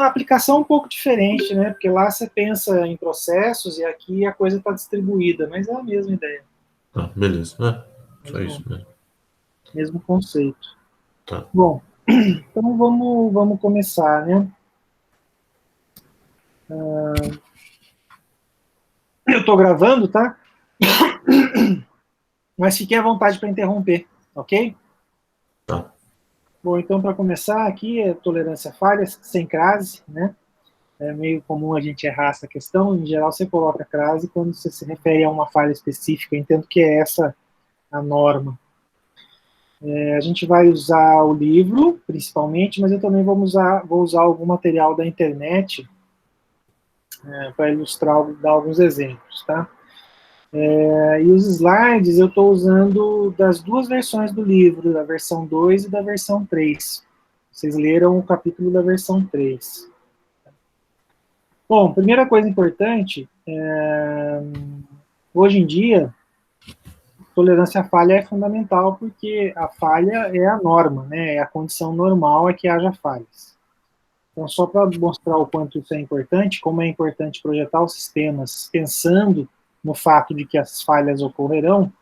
aplicação um pouco diferente, né? Porque lá você pensa em processos e aqui a coisa está distribuída, mas é a mesma ideia. Tá, beleza. Só isso mesmo. Mesmo conceito. Tá. Bom, então vamos começar, né? Eu estou gravando, tá? Mas fiquem à vontade para interromper, ok? Tá. Bom, então para começar aqui é tolerância a falhas sem crase, né? É meio comum a gente errar essa questão. Em geral, você coloca crase quando você se refere a uma falha específica. Eu entendo que é essa a norma. A gente vai usar o livro, principalmente, mas eu também vou usar algum material da internet para ilustrar, dar alguns exemplos, tá? E os slides eu estou usando das duas versões do livro, da versão 2 e da versão 3. Vocês leram o capítulo da versão 3. Bom, primeira coisa importante, hoje em dia, tolerância à falha é fundamental porque a falha é a norma, né? É a condição normal é que haja falhas. Então, só para mostrar o quanto isso é importante, como é importante projetar os sistemas pensando no fato de que as falhas ocorrerão,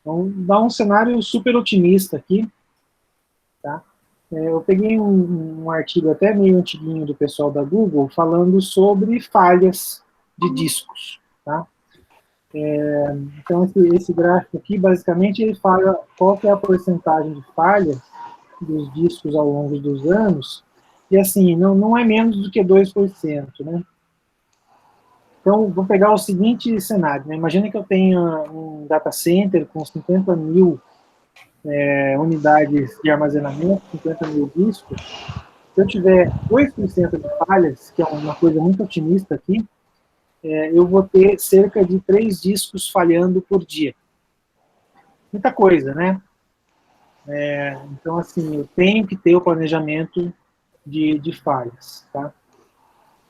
então dá um cenário super otimista aqui, tá? Eu peguei um artigo até meio antiguinho do pessoal da Google falando sobre falhas de discos, tá? Então, esse gráfico aqui, basicamente, ele fala qual que é a porcentagem de falha dos discos ao longo dos anos, e assim, não é menos do que 2%, né? Então, vou pegar o seguinte cenário, né? Imagina que eu tenha um data center com 50 mil unidades de armazenamento, 50 mil discos. Se eu tiver 2% de falhas, que é uma coisa muito otimista aqui, eu vou ter cerca de 3 discos falhando por dia. Muita coisa, né? Então, assim, eu tenho que ter o planejamento de falhas, tá?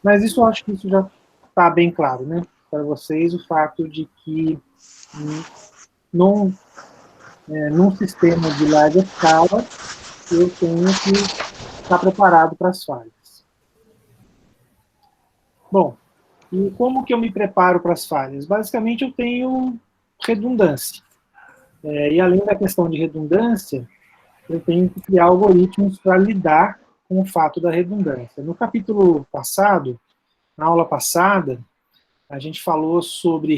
Mas isso, eu acho que isso já está bem claro, né? Para vocês, o fato de que num sistema de larga escala, eu tenho que estar preparado para as falhas. Bom, e como que eu me preparo para as falhas? Basicamente, eu tenho redundância. E além da questão de redundância, eu tenho que criar algoritmos para lidar com o fato da redundância. No capítulo passado, na aula passada, a gente falou sobre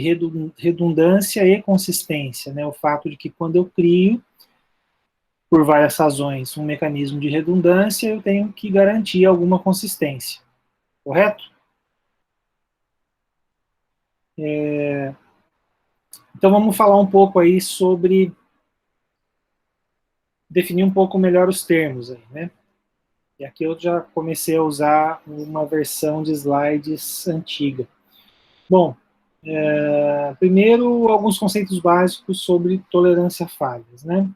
redundância e consistência, né? O fato de que quando eu crio, por várias razões, um mecanismo de redundância, eu tenho que garantir alguma consistência. Correto? Então vamos falar um pouco aí sobre definir um pouco melhor os termos aí, né? E aqui eu já comecei a usar uma versão de slides antiga. Bom, primeiro alguns conceitos básicos sobre tolerância a falhas, né?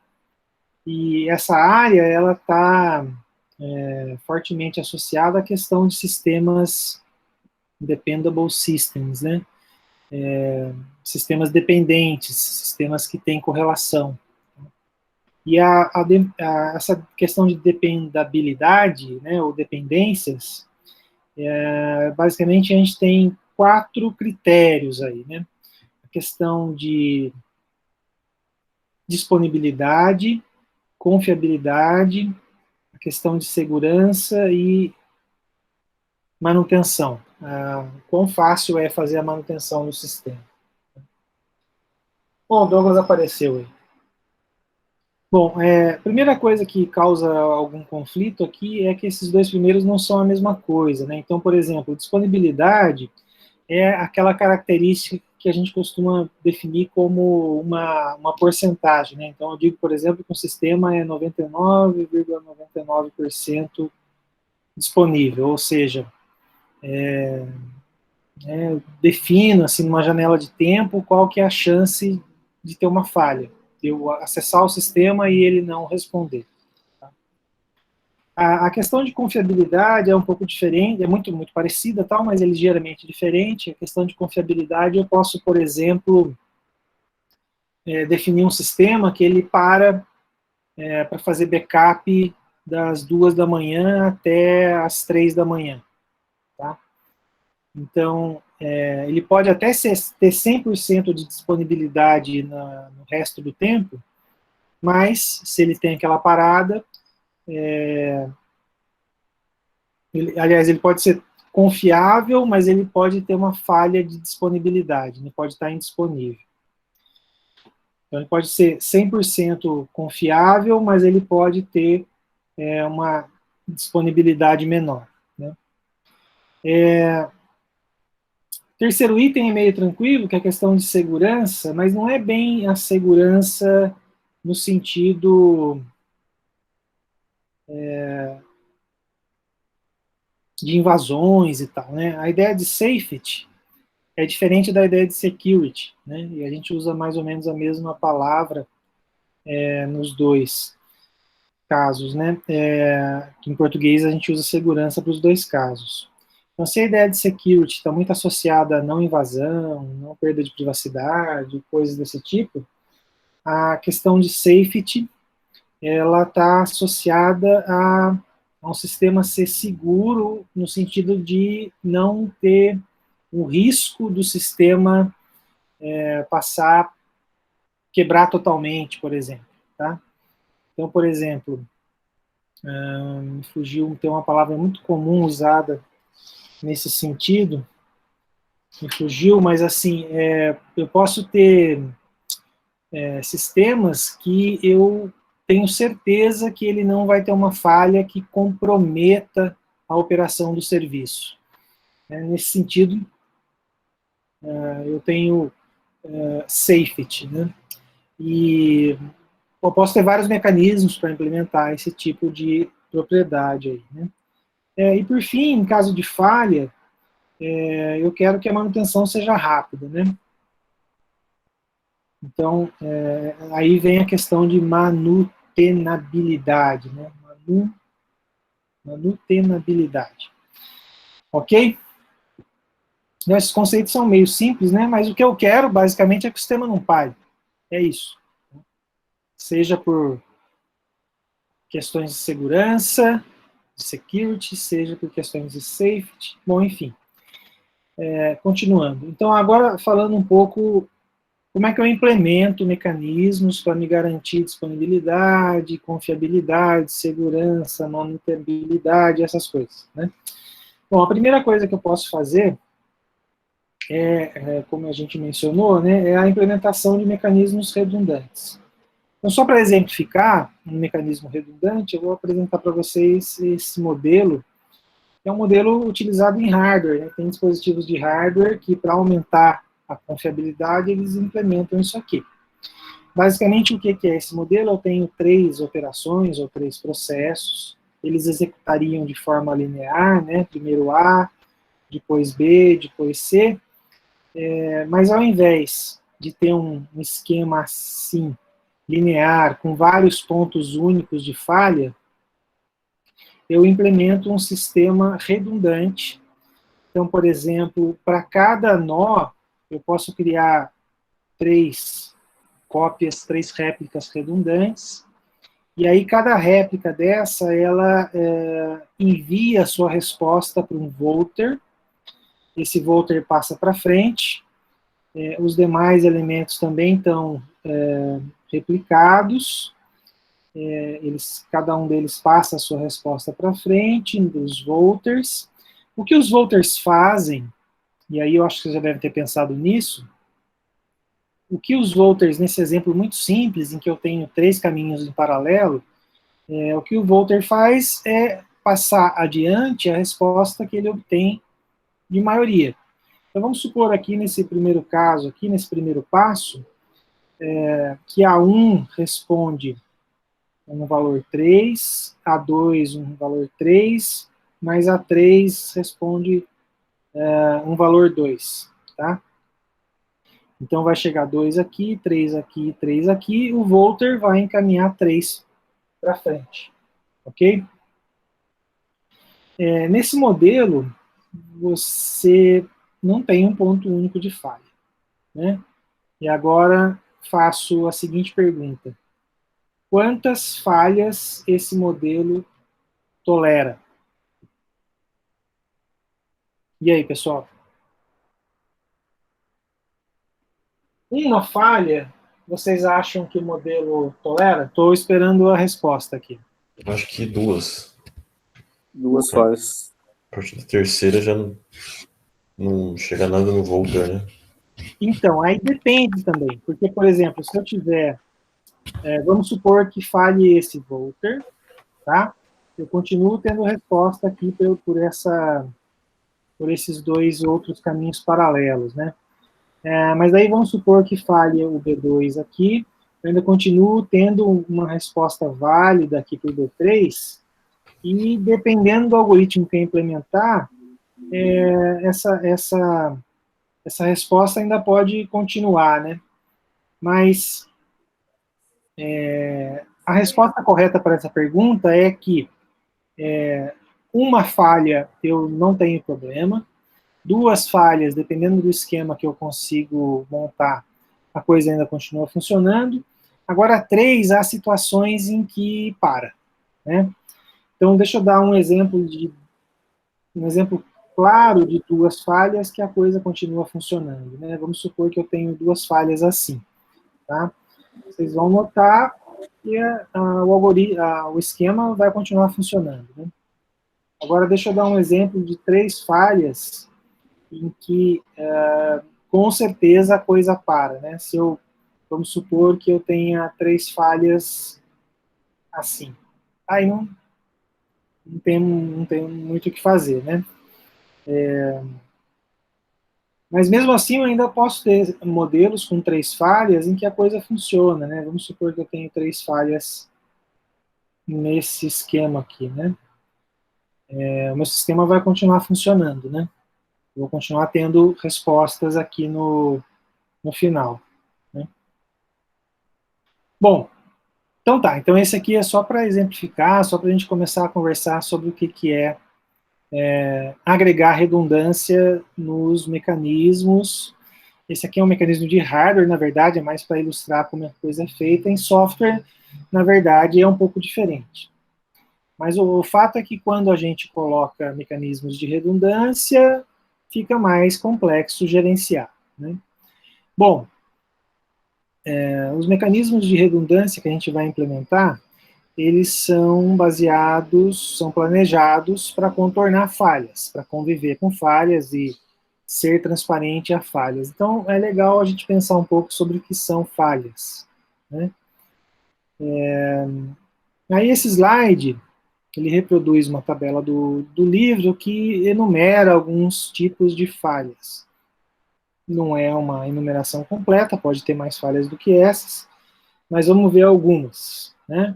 E essa área, ela está fortemente associada à questão de sistemas dependable systems, né? Sistemas dependentes, sistemas que têm correlação. E essa questão de dependabilidade, né, ou dependências, basicamente a gente tem 4 critérios aí, né? A questão de disponibilidade, confiabilidade, a questão de segurança e manutenção. Quão fácil é fazer a manutenção do sistema. Bom, o Douglas apareceu aí. Bom, primeira coisa que causa algum conflito aqui é que esses dois primeiros não são a mesma coisa, né? Então, por exemplo, disponibilidade é aquela característica que a gente costuma definir como uma porcentagem, né? Então, eu digo, por exemplo, que um sistema é 99,99% disponível, ou seja, defino, assim, numa janela de tempo, qual que é a chance de ter uma falha, de eu acessar o sistema e ele não responder. Tá? A questão de confiabilidade é um pouco diferente, é muito parecida, tal, mas é ligeiramente diferente. A questão de confiabilidade, eu posso, por exemplo, definir um sistema que ele para fazer backup das 2 da manhã até as 3 da manhã. Então, ele pode até ter 100% de disponibilidade no resto do tempo, mas se ele tem aquela parada, aliás, ele pode ser confiável, mas ele pode ter uma falha de disponibilidade, ele pode estar indisponível. Então, ele pode ser 100% confiável, mas ele pode ter uma disponibilidade menor. Né? Terceiro item é meio tranquilo, que é a questão de segurança, mas não é bem a segurança no sentido de invasões e tal. Né? A ideia de safety é diferente da ideia de security, né? E a gente usa mais ou menos a mesma palavra nos dois casos, né? Que em português a gente usa segurança para os dois casos. Então, se a ideia de security está muito associada a não invasão, não perda de privacidade, coisas desse tipo, a questão de safety, ela está associada a um sistema ser seguro no sentido de não ter o risco do sistema passar, quebrar totalmente, por exemplo. Tá? Então, por exemplo, me fugiu, tem uma palavra muito comum usada nesse sentido, me fugiu, mas assim, eu posso ter sistemas que eu tenho certeza que ele não vai ter uma falha que comprometa a operação do serviço. Nesse sentido, eu tenho safety, né? E eu posso ter vários mecanismos para implementar esse tipo de propriedade aí, né? E por fim, em caso de falha, eu quero que a manutenção seja rápida, né? Então, aí vem a questão de manutenabilidade, né? Manutenabilidade. Ok? Esses conceitos são meio simples, né? Mas o que eu quero, basicamente, é que o sistema não pare. É isso. Seja por questões de segurança, de security, seja por questões de safety. Bom, enfim. Continuando. Então, agora falando um pouco como é que eu implemento mecanismos para me garantir disponibilidade, confiabilidade, segurança, manutenabilidade, essas coisas. Né? Bom, a primeira coisa que eu posso fazer como a gente mencionou, né, é a implementação de mecanismos redundantes. Então, só para exemplificar um mecanismo redundante, eu vou apresentar para vocês esse modelo, que é um modelo utilizado em hardware. Né? Tem dispositivos de hardware que, para aumentar a confiabilidade, eles implementam isso aqui. Basicamente, o que é esse modelo? Eu tenho 3 operações ou 3 processos, eles executariam de forma linear, né? Primeiro A, depois B, depois C, mas ao invés de ter um esquema assim, linear, com vários pontos únicos de falha, eu implemento um sistema redundante. Então, por exemplo, para cada nó, eu posso criar 3 cópias, 3 réplicas redundantes, e aí cada réplica dessa, ela envia a sua resposta para um volter, esse volter passa para frente, os demais elementos também estão replicados, cada um deles passa a sua resposta para frente, dos volters. O que os volters fazem, e aí eu acho que você já deve ter pensado nisso, o que os volters, nesse exemplo muito simples, em que eu tenho 3 caminhos em paralelo, o que o volter faz é passar adiante a resposta que ele obtém de maioria. Então vamos supor aqui nesse primeiro caso, aqui nesse primeiro passo, que A1 responde um valor 3, A2 um valor 3, mas A3 responde um valor 2, tá? Então vai chegar 2 aqui, 3 aqui, 3 aqui, o volter vai encaminhar 3 para frente, ok? Nesse modelo, você não tem um ponto único de falha, né? E agora faço a seguinte pergunta: quantas falhas esse modelo tolera? E aí, pessoal? uma falha vocês acham que o modelo tolera? Estou esperando a resposta aqui. Eu acho que duas. Duas falhas. A partir da terceira já não chega nada no Volcker, né? Então, aí depende também. Porque, por exemplo, se eu tiver... vamos supor que falhe esse Volcker, tá? Eu continuo tendo resposta aqui por esses dois outros caminhos paralelos, né? Mas aí vamos supor que falhe o B2 aqui, eu ainda continuo tendo uma resposta válida aqui para o B3, e dependendo do algoritmo que eu implementar, essa resposta ainda pode continuar, né? Mas a resposta correta para essa pergunta é que uma falha eu não tenho problema, duas falhas, dependendo do esquema que eu consigo montar, a coisa ainda continua funcionando. Agora, três, há situações em que para, né? Então, deixa eu dar um exemplo claro de duas falhas que a coisa continua funcionando, né? Vamos supor que eu tenho duas falhas assim, tá? Vocês vão notar que o esquema vai continuar funcionando, né? Agora, deixa eu dar um exemplo de três falhas em que, com certeza, a coisa para, né? Vamos supor que eu tenha três falhas assim. Aí não tem muito o que fazer, né? Mas mesmo assim eu ainda posso ter modelos com três falhas em que a coisa funciona, né? Vamos supor que eu tenho três falhas nesse esquema aqui, né? O meu sistema vai continuar funcionando, né? Eu vou continuar tendo respostas aqui no final, né? Bom, então tá. Então esse aqui é só para exemplificar, só para a gente começar a conversar sobre o que é agregar redundância nos mecanismos. Esse aqui é um mecanismo de hardware, na verdade, é mais para ilustrar como a coisa é feita. Em software, na verdade, é um pouco diferente. Mas o fato é que quando a gente coloca mecanismos de redundância, fica mais complexo gerenciar, né? Bom, os mecanismos de redundância que a gente vai implementar, eles são planejados para contornar falhas, para conviver com falhas e ser transparente a falhas. Então, é legal a gente pensar um pouco sobre o que são falhas, né? Aí esse slide, ele reproduz uma tabela do livro que enumera alguns tipos de falhas. Não é uma enumeração completa, pode ter mais falhas do que essas, mas vamos ver algumas, né?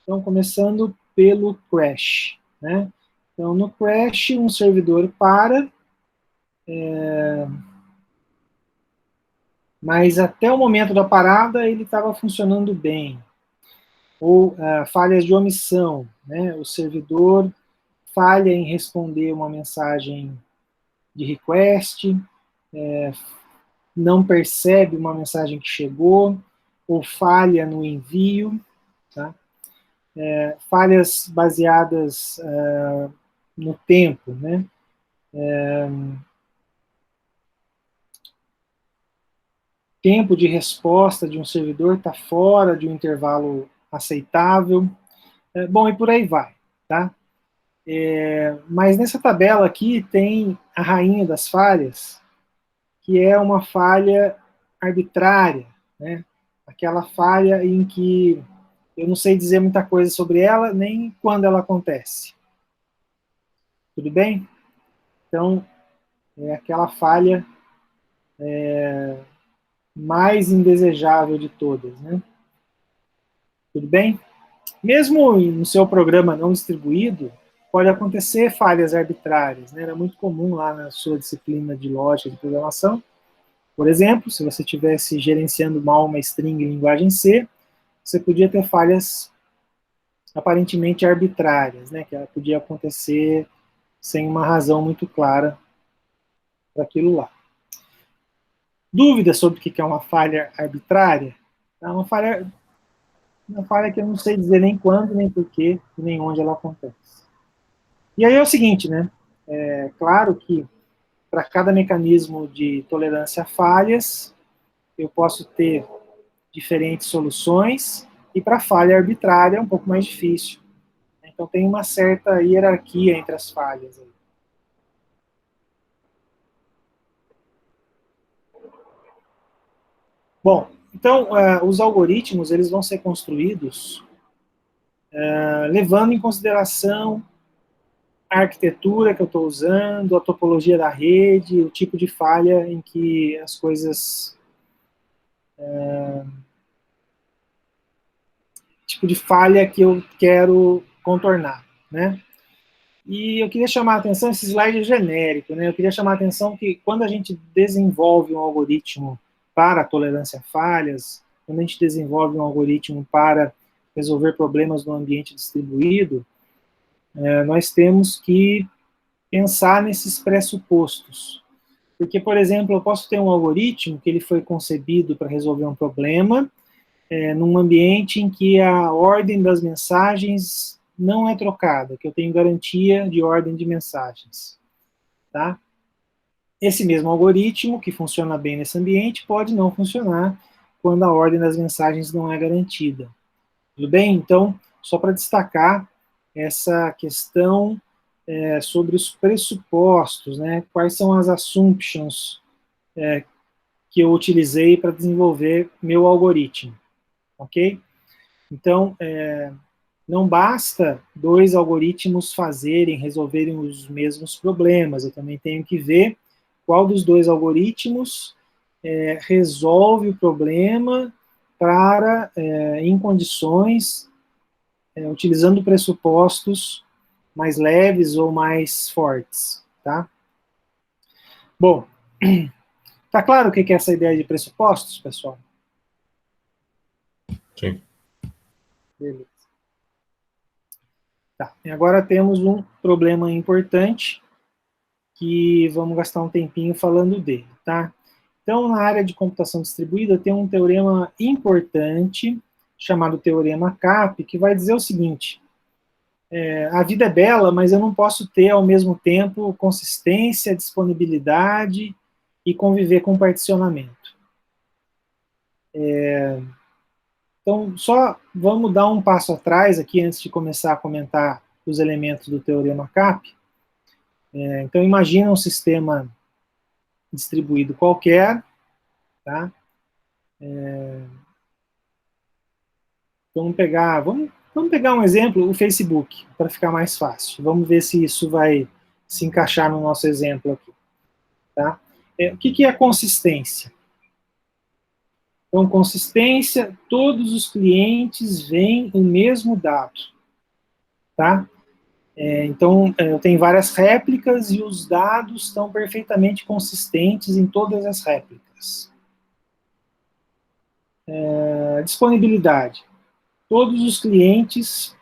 Então, começando pelo crash, né? Então, no crash, um servidor para, mas até o momento da parada ele estava funcionando bem. Ou falhas de omissão, né? O servidor falha em responder uma mensagem de request, não percebe uma mensagem que chegou, ou falha no envio, tá? Falhas baseadas no tempo, né? Tempo de resposta de um servidor está fora de um intervalo aceitável. Bom, e por aí vai, tá? Mas nessa tabela aqui tem a rainha das falhas, que é uma falha arbitrária, né? Aquela falha em que eu não sei dizer muita coisa sobre ela, nem quando ela acontece. Tudo bem? Então, é aquela falha mais indesejável de todas, né? Tudo bem? Mesmo no seu programa não distribuído, pode acontecer falhas arbitrárias, né? Era muito comum lá na sua disciplina de lógica de programação. Por exemplo, se você estivesse gerenciando mal uma string em linguagem C, você podia ter falhas aparentemente arbitrárias, né? Que ela podia acontecer sem uma razão muito clara para aquilo lá. Dúvidas sobre o que é uma falha arbitrária? É uma falha que eu não sei dizer nem quando, nem porquê, nem onde ela acontece. E aí é o seguinte, né? É claro que para cada mecanismo de tolerância a falhas, eu posso ter diferentes soluções, e para falha arbitrária é um pouco mais difícil. Então tem uma certa hierarquia entre as falhas. Bom, então os algoritmos eles vão ser construídos levando em consideração a arquitetura que eu estou usando, a topologia da rede, o tipo de falha em que as coisas... tipo de falha que eu quero contornar, né? E eu queria chamar a atenção, esse slide é genérico, né? Eu queria chamar a atenção que quando a gente desenvolve um algoritmo para tolerância a falhas, quando a gente desenvolve um algoritmo para resolver problemas no ambiente distribuído, nós temos que pensar nesses pressupostos. Porque, por exemplo, eu posso ter um algoritmo que ele foi concebido para resolver um problema, num ambiente em que a ordem das mensagens não é trocada, que eu tenho garantia de ordem de mensagens. Tá? Esse mesmo algoritmo, que funciona bem nesse ambiente, pode não funcionar quando a ordem das mensagens não é garantida. Tudo bem? Então, só para destacar essa questão sobre os pressupostos, né? Quais são as assumptions que eu utilizei para desenvolver meu algoritmo. Ok? Então, não basta dois algoritmos resolverem os mesmos problemas, eu também tenho que ver qual dos dois algoritmos resolve o problema em condições, utilizando pressupostos mais leves ou mais fortes, tá? Bom, tá claro o que é essa ideia de pressupostos, pessoal? Sim. Beleza. Tá, e agora temos um problema importante que vamos gastar um tempinho falando dele, tá? Então, na área de computação distribuída, tem um teorema importante, chamado Teorema CAP, que vai dizer o seguinte: a vida é bela, mas eu não posso ter, ao mesmo tempo, consistência, disponibilidade e conviver com particionamento. Então, só vamos dar um passo atrás aqui, antes de começar a comentar os elementos do Teorema CAP. Então, imagina um sistema distribuído qualquer, tá? Vamos pegar um exemplo, o Facebook, para ficar mais fácil. Vamos ver se isso vai se encaixar no nosso exemplo aqui. Tá? O que é consistência? Então, consistência, todos os clientes veem o mesmo dado. Tá? Então, eu tenho várias réplicas e os dados estão perfeitamente consistentes em todas as réplicas. Disponibilidade. Todos os clientes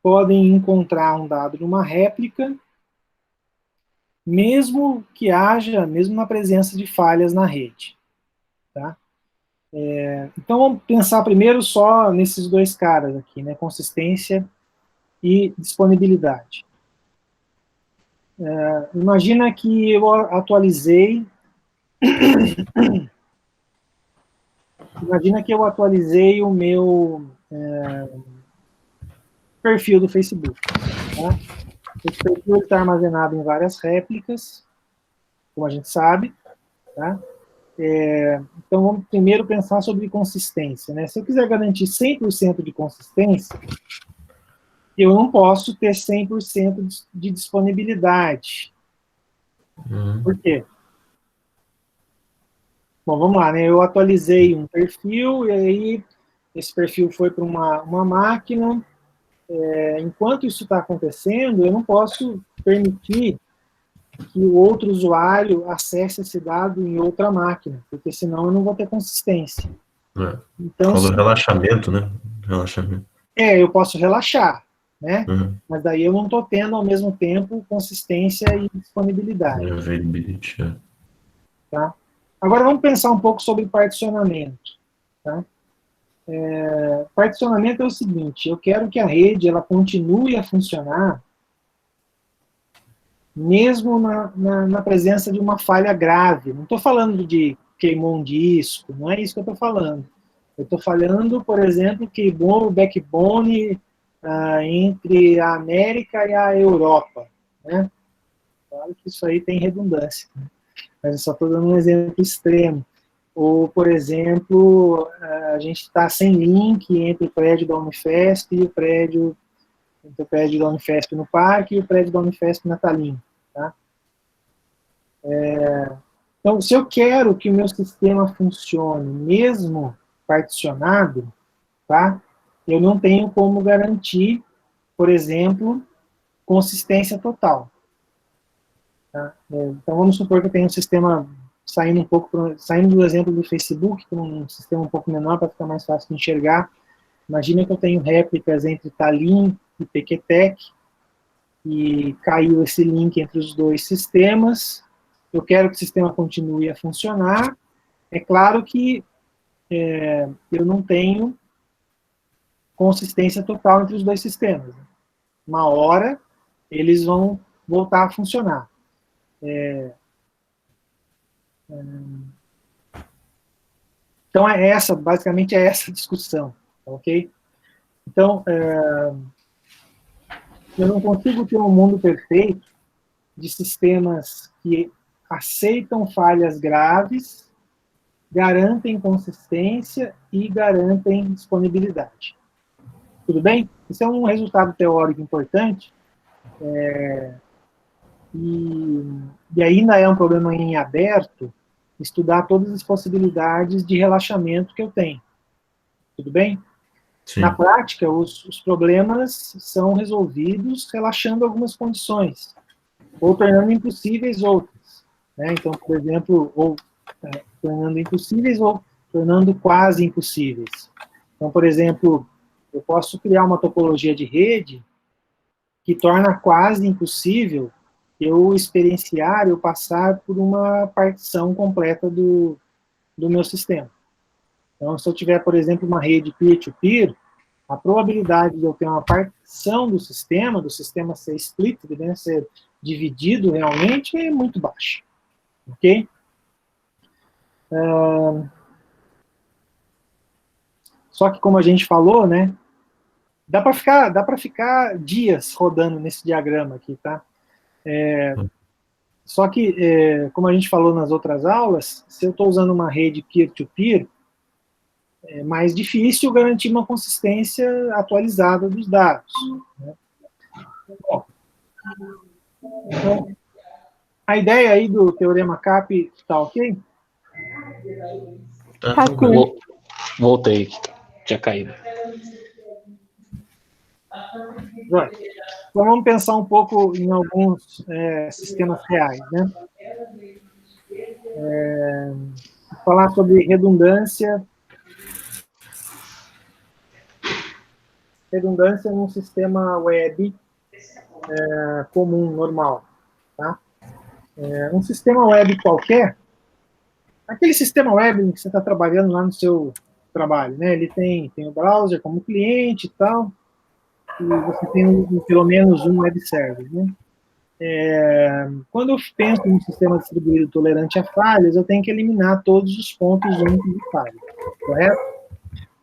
podem encontrar um dado numa réplica, mesmo na presença de falhas na rede. Tá? Então, vamos pensar primeiro só nesses dois caras aqui, né? Consistência e disponibilidade. Imagina que eu atualizei o meu perfil do Facebook. Tá? Esse perfil está armazenado em várias réplicas, como a gente sabe. Tá? Então, vamos primeiro pensar sobre consistência. Né? Se eu quiser garantir 100% de consistência, eu não posso ter 100% de disponibilidade. Por quê? Bom, vamos lá, né? Eu atualizei um perfil, e aí esse perfil foi para uma máquina. Enquanto isso está acontecendo, eu não posso permitir que o outro usuário acesse esse dado em outra máquina, porque senão eu não vou ter consistência. Então, por causa do relaxamento, né? Relaxamento. Eu posso relaxar, né? Mas daí eu não estou tendo ao mesmo tempo consistência e disponibilidade. Availability, tá? Agora vamos pensar um pouco sobre particionamento. Tá? Particionamento é o seguinte: eu quero que a rede ela continue a funcionar mesmo na presença de uma falha grave. Não estou falando de queimou um disco, não é isso que eu estou falando. Eu estou falando, por exemplo, que queimou o backbone entre a América e a Europa, né? Claro que isso aí tem redundância, né? Mas eu só estou dando um exemplo extremo. Ou, por exemplo, a gente está sem link entre o prédio da Unifesp e o prédio da Unifesp no Parque e o prédio da Unifesp na Talim. Tá? Então, se eu quero que o meu sistema funcione, mesmo particionado, tá? Eu não tenho como garantir, por exemplo, consistência total. Tá? Então, vamos supor que eu tenho um sistema saindo do exemplo do Facebook, que é um sistema um pouco menor para ficar mais fácil de enxergar. Imagina que eu tenho réplicas entre Talim e Pequetec, e caiu esse link entre os dois sistemas. Eu quero que o sistema continue a funcionar. É claro que eu não tenho consistência total entre os dois sistemas. Uma hora, eles vão voltar a funcionar. Então, basicamente é essa a discussão, ok? Então, eu não consigo ter um mundo perfeito de sistemas que aceitam falhas graves, garantem consistência e garantem disponibilidade. Tudo bem? Isso é um resultado teórico importante, e ainda é um problema em aberto estudar todas as possibilidades de relaxamento que eu tenho. Tudo bem? Sim. Na prática, os problemas são resolvidos relaxando algumas condições, ou tornando impossíveis outras. Né? Então, por exemplo, tornando impossíveis ou tornando quase impossíveis. Então, por exemplo, eu posso criar uma topologia de rede que torna quase impossível eu experienciar, eu passar por uma partição completa do meu sistema. Então, se eu tiver, por exemplo, uma rede peer-to-peer, a probabilidade de eu ter uma partição do sistema ser split, né, ser dividido realmente, é muito baixa. Ok? Só que, como a gente falou, né, dá para ficar dias rodando nesse diagrama aqui, tá? Só que, como a gente falou nas outras aulas, se eu estou usando uma rede peer-to-peer, é mais difícil garantir uma consistência atualizada dos dados. Né? Bom, então, a ideia aí do teorema CAP está ok? Tá Sim. Voltei, tinha caído. Joia. Então vamos pensar um pouco em alguns sistemas reais, né? Falar sobre redundância num sistema web comum, normal. Tá? Um sistema web qualquer, aquele sistema web que você está trabalhando lá no seu trabalho, né? Ele tem o browser como cliente e tal, e você tem pelo menos um web server, né? Quando eu penso em um sistema distribuído tolerante a falhas, eu tenho que eliminar todos os pontos únicos de falha, correto?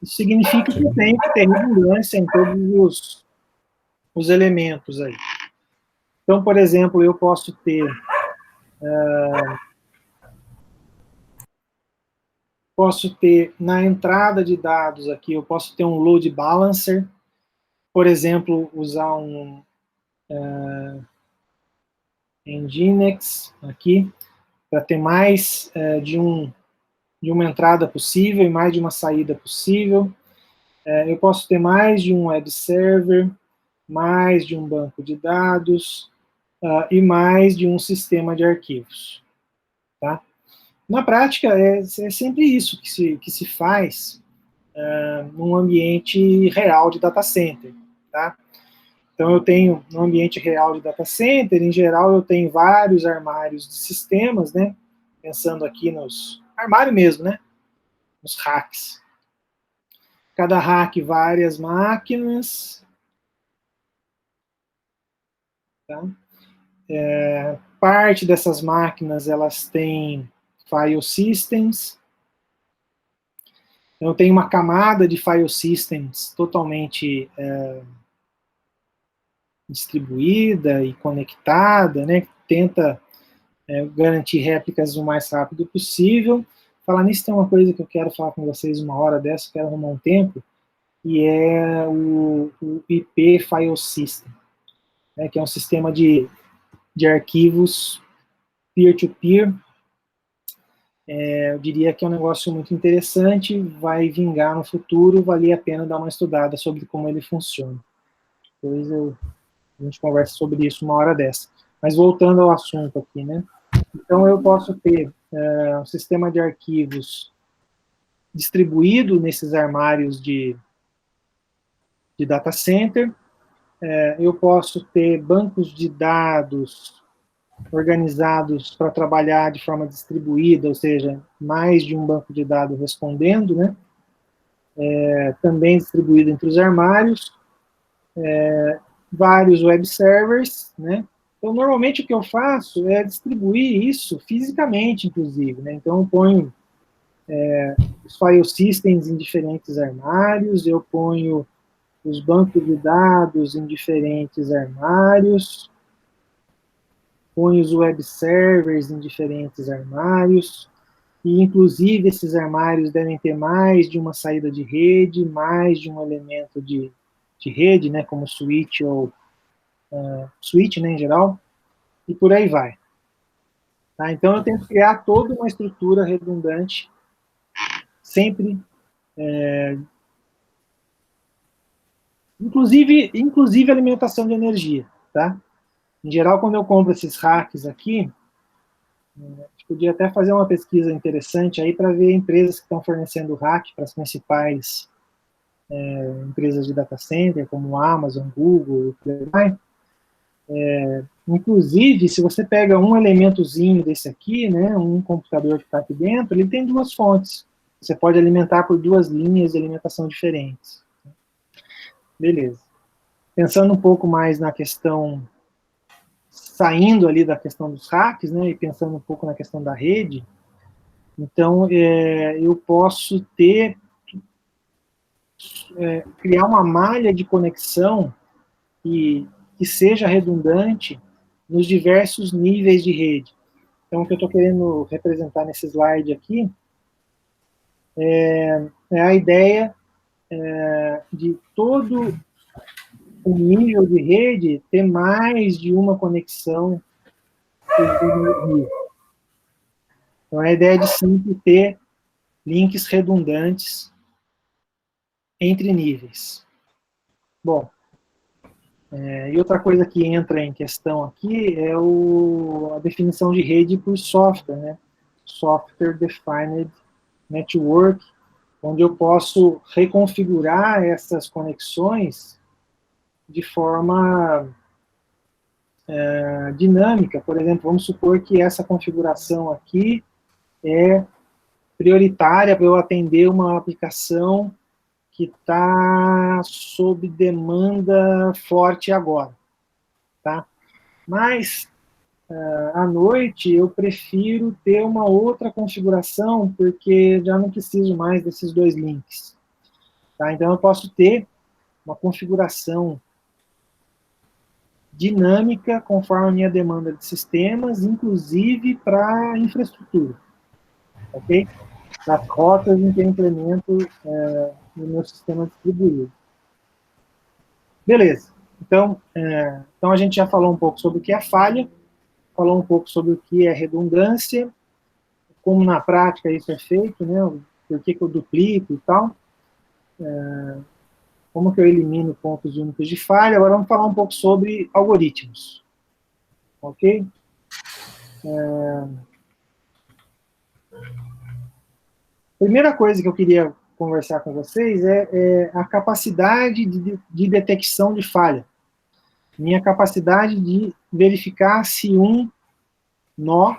Isso significa que eu tenho que ter redundância em todos os elementos aí. Então, por exemplo, eu posso ter na entrada de dados aqui, eu posso ter um load balancer, por exemplo, usar um Nginx aqui, para ter mais de uma entrada possível e mais de uma saída possível. Eu posso ter mais de um web server, mais de um banco de dados e mais de um sistema de arquivos. Tá? Na prática, é sempre isso que se faz num ambiente real de data center. Tá? Então, eu tenho, no ambiente real de data center, em geral, eu tenho vários armários de sistemas, né? Pensando aqui nos armário mesmo, né? Nos racks. Cada rack, várias máquinas. Tá? Parte dessas máquinas, elas têm file systems. Eu tenho uma camada de file systems totalmente distribuída e conectada, né, que tenta garantir réplicas o mais rápido possível. Falar nisso, tem uma coisa que eu quero falar com vocês uma hora dessa, quero arrumar um tempo, e é o IP File System, né, que é um sistema de arquivos peer-to-peer. Eu diria que é um negócio muito interessante, vai vingar no futuro, vale a pena dar uma estudada sobre como ele funciona. Depois a gente conversa sobre isso uma hora dessa. Mas voltando ao assunto aqui, né? Então eu posso ter um sistema de arquivos distribuído nesses armários de data center, eu posso ter bancos de dados organizados para trabalhar de forma distribuída, ou seja, mais de um banco de dados respondendo, né? Também distribuído entre os armários, vários web servers, né? Então, normalmente o que eu faço é distribuir isso fisicamente, inclusive, né? Então, eu ponho os file systems em diferentes armários, eu ponho os bancos de dados em diferentes armários, ponho os web servers em diferentes armários, e inclusive esses armários devem ter mais de uma saída de rede, mais de um elemento de rede, né, como switch ou switch, né, em geral, e por aí vai. Tá? Então eu tenho que criar toda uma estrutura redundante, sempre, inclusive alimentação de energia, tá? Em geral, quando eu compro esses racks aqui, a gente podia até fazer uma pesquisa interessante aí para ver empresas que estão fornecendo rack para as principais empresas de data center, como Amazon, Google, inclusive, se você pega um elementozinho desse aqui, né, um computador que está aqui dentro, ele tem duas fontes. Você pode alimentar por duas linhas de alimentação diferentes. Beleza. Pensando um pouco mais na questão, saindo ali da questão dos hacks, né, e pensando um pouco na questão da rede, então eu posso criar uma malha de conexão que seja redundante nos diversos níveis de rede. Então, o que eu estou querendo representar nesse slide aqui é a ideia de todo o nível de rede ter mais de uma conexão. Então, a ideia de sempre ter links redundantes entre níveis. Bom, e outra coisa que entra em questão aqui é a definição de rede por software, né? Software Defined Network, onde eu posso reconfigurar essas conexões de forma dinâmica. Por exemplo, vamos supor que essa configuração aqui é prioritária para eu atender uma aplicação que está sob demanda forte agora, tá? Mas, à noite, eu prefiro ter uma outra configuração, porque já não preciso mais desses dois links, tá? Então, eu posso ter uma configuração dinâmica, conforme a minha demanda de sistemas, inclusive para infraestrutura, ok? Nas rotas em que eu implemento no meu sistema distribuído. Beleza. Então a gente já falou um pouco sobre o que é falha, falou um pouco sobre o que é redundância, como na prática isso é feito, né? Por que eu duplico e tal, como que eu elimino pontos únicos de falha. Agora vamos falar um pouco sobre algoritmos. Ok? Primeira coisa que eu queria conversar com vocês é a capacidade de detecção de falha. Minha capacidade de verificar se um nó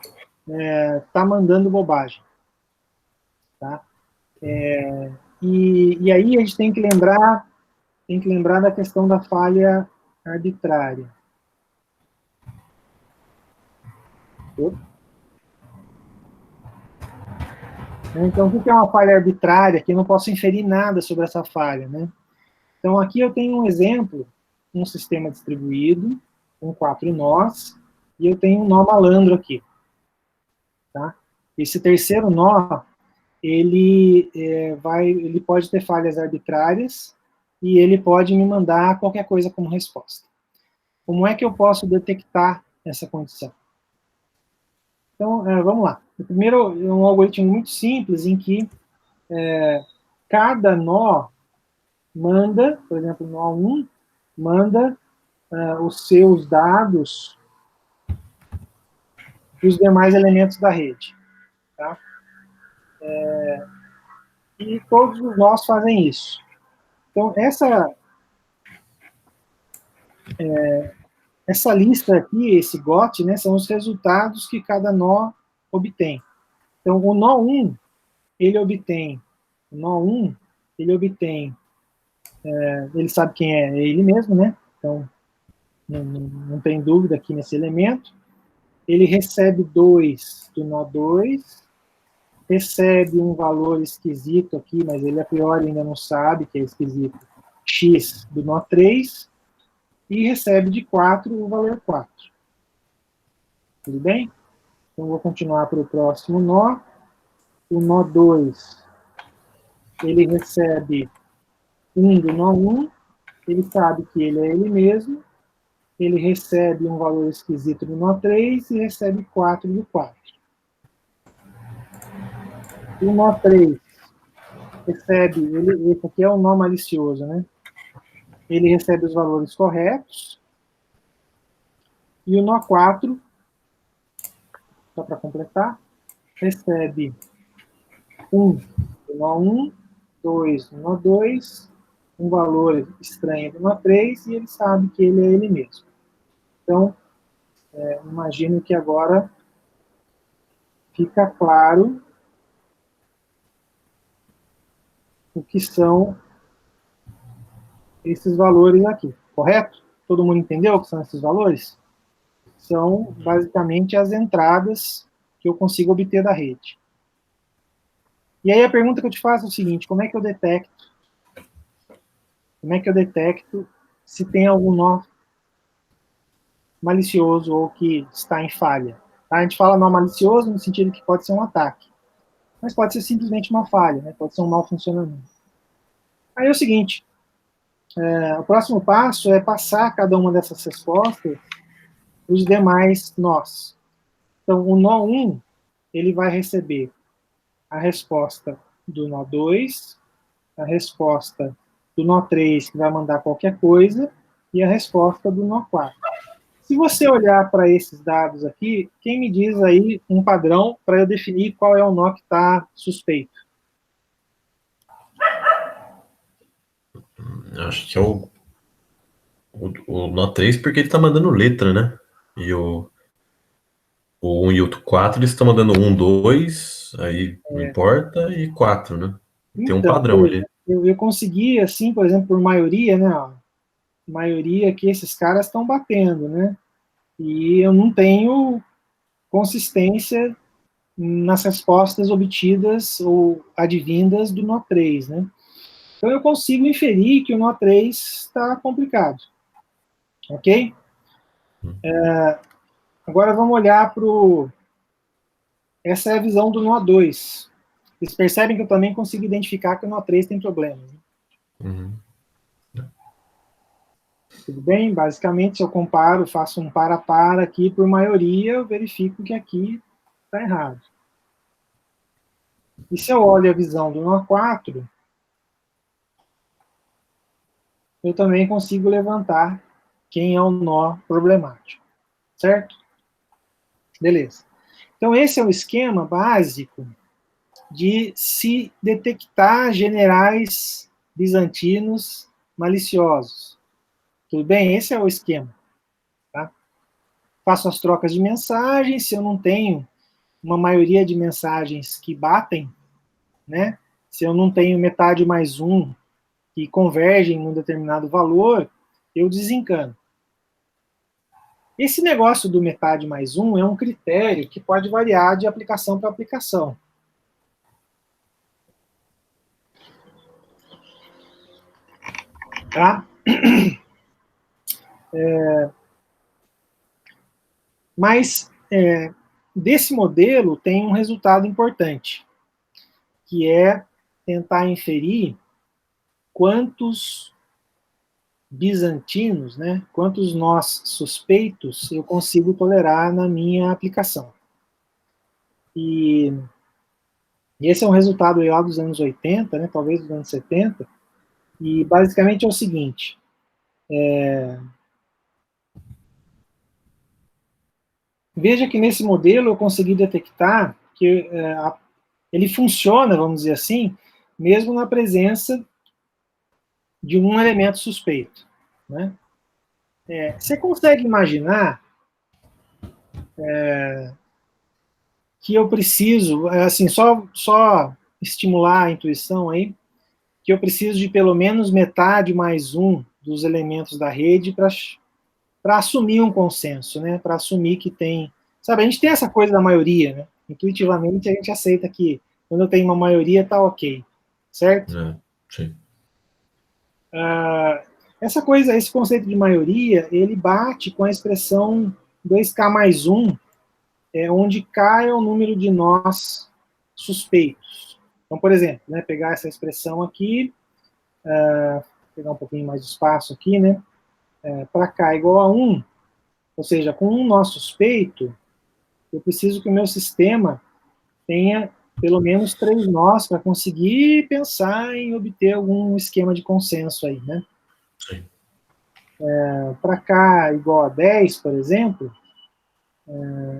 está mandando bobagem. Tá? E aí a gente tem que lembrar da questão da falha arbitrária. Então, o que é uma falha arbitrária? Que eu não posso inferir nada sobre essa falha, né? Então, aqui eu tenho um exemplo, um sistema distribuído, com 4 nós, e eu tenho um nó malandro aqui. Tá? Esse terceiro nó, ele pode ter falhas arbitrárias, e ele pode me mandar qualquer coisa como resposta. Como é que eu posso detectar essa condição? Então, vamos lá. O primeiro é um algoritmo muito simples, em que cada nó manda, por exemplo, nó 1, manda os seus dados para os demais elementos da rede. Tá? E todos os nós fazem isso. Então, essa lista aqui, esse GOT, né, são os resultados que cada nó obtém. Então, o nó 1, ele obtém, ele sabe quem é ele mesmo, né? Então, não tem dúvida aqui nesse elemento. Ele recebe 2 do nó 2, recebe um valor esquisito aqui, mas ele a priori ainda não sabe que é esquisito, x do nó 3, e recebe de 4 o valor 4. Tudo bem? Então, vou continuar para o próximo nó. O nó 2, ele recebe 1 do nó 1, ele sabe que ele é ele mesmo, ele recebe um valor esquisito do nó 3 e recebe 4 do 4. O nó 3 recebe, esse aqui é um nó malicioso, né? Ele recebe os valores corretos. E o nó 4, só para completar, recebe 1 do nó 1, 2 do nó 2, um valor estranho do nó 3, e ele sabe que ele é ele mesmo. Então, imagino que agora fica claro o que são esses valores aqui, correto? Todo mundo entendeu o que são esses valores? São, basicamente, as entradas que eu consigo obter da rede. E aí a pergunta que eu te faço é o seguinte: como é que eu detecto se tem algum nó malicioso ou que está em falha? A gente fala nó malicioso no sentido que pode ser um ataque, mas pode ser simplesmente uma falha, né? Pode ser um mau funcionamento. Aí é o seguinte, o próximo passo é passar cada uma dessas respostas para os demais nós. Então, o nó 1, ele vai receber a resposta do nó 2, a resposta do nó 3, que vai mandar qualquer coisa, e a resposta do nó 4. Se você olhar para esses dados aqui, quem me diz aí um padrão para eu definir qual é o nó que está suspeito? Acho que é o nó 3, porque ele tá mandando letra, né? E o 1 e o 4, eles estão mandando 1, 2, aí não importa, e 4, né? Tem um Então, padrão ali. eu consegui, assim, por exemplo, por maioria, né? Ó, maioria que esses caras estão batendo, né? E eu não tenho consistência nas respostas obtidas ou advindas do nó 3, né? Então eu consigo inferir que o nó 3 está complicado. Ok? Agora vamos olhar para o... Essa é a visão do nó 2. Vocês percebem que eu também consigo identificar que o nó 3 tem problemas. Né? Uhum. Tudo bem? Basicamente, se eu comparo, faço um para aqui por maioria, eu verifico que aqui está errado. E se eu olho a visão do nó 4, eu também consigo levantar quem é o nó problemático. Certo? Beleza. Então, esse é o esquema básico de se detectar generais bizantinos maliciosos. Tudo bem? Esse é o esquema. Tá? Faço as trocas de mensagens, se eu não tenho uma maioria de mensagens que batem, né? Se eu não tenho metade mais um que convergem em um determinado valor, eu desencano. Esse negócio do metade mais um é um critério que pode variar de aplicação para aplicação. Tá? Mas desse modelo tem um resultado importante, que é tentar inferir quantos bizantinos, né, quantos nós suspeitos eu consigo tolerar na minha aplicação. E esse é um resultado lá dos anos 80, né, talvez dos anos 70, e basicamente é o seguinte, veja que nesse modelo eu consegui detectar que ele funciona, vamos dizer assim, mesmo na presença de um elemento suspeito. Né? Você consegue imaginar que eu preciso, assim, só estimular a intuição aí, que eu preciso de pelo menos metade mais um dos elementos da rede para assumir um consenso, né? Para assumir que tem... Sabe, a gente tem essa coisa da maioria, né? Intuitivamente a gente aceita que quando eu tenho uma maioria tá ok, certo? Sim. Essa coisa, esse conceito de maioria, ele bate com a expressão 2K mais 1, onde K é o número de nós suspeitos. Então, por exemplo, né, pegar essa expressão aqui, pegar um pouquinho mais de espaço aqui, né, para K igual a 1, ou seja, com um nó suspeito, eu preciso que o meu sistema tenha pelo menos 3 nós para conseguir pensar em obter algum esquema de consenso aí, né? Sim. Para K igual a 10, por exemplo,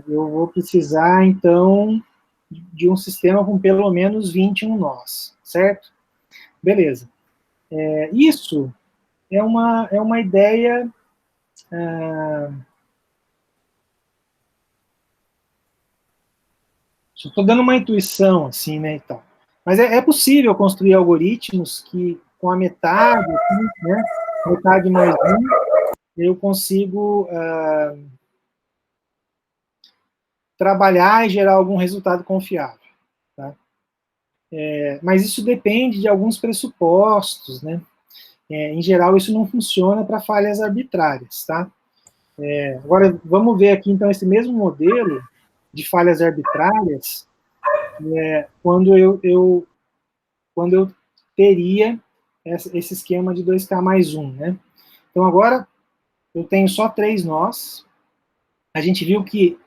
eu vou precisar, então, de um sistema com pelo menos 21 nós, certo? Beleza. Isso é uma ideia... Estou dando uma intuição, assim, né, e tal. Mas é possível construir algoritmos que, com a metade, assim, né, metade mais um, eu consigo trabalhar e gerar algum resultado confiável. Tá? Mas isso depende de alguns pressupostos, né? Em geral, isso não funciona para falhas arbitrárias, tá? Agora, vamos ver aqui, então, esse mesmo modelo de falhas arbitrárias, quando eu teria esse esquema de 2K mais 1, né? Então, agora, eu tenho só 3 nós. A gente viu que,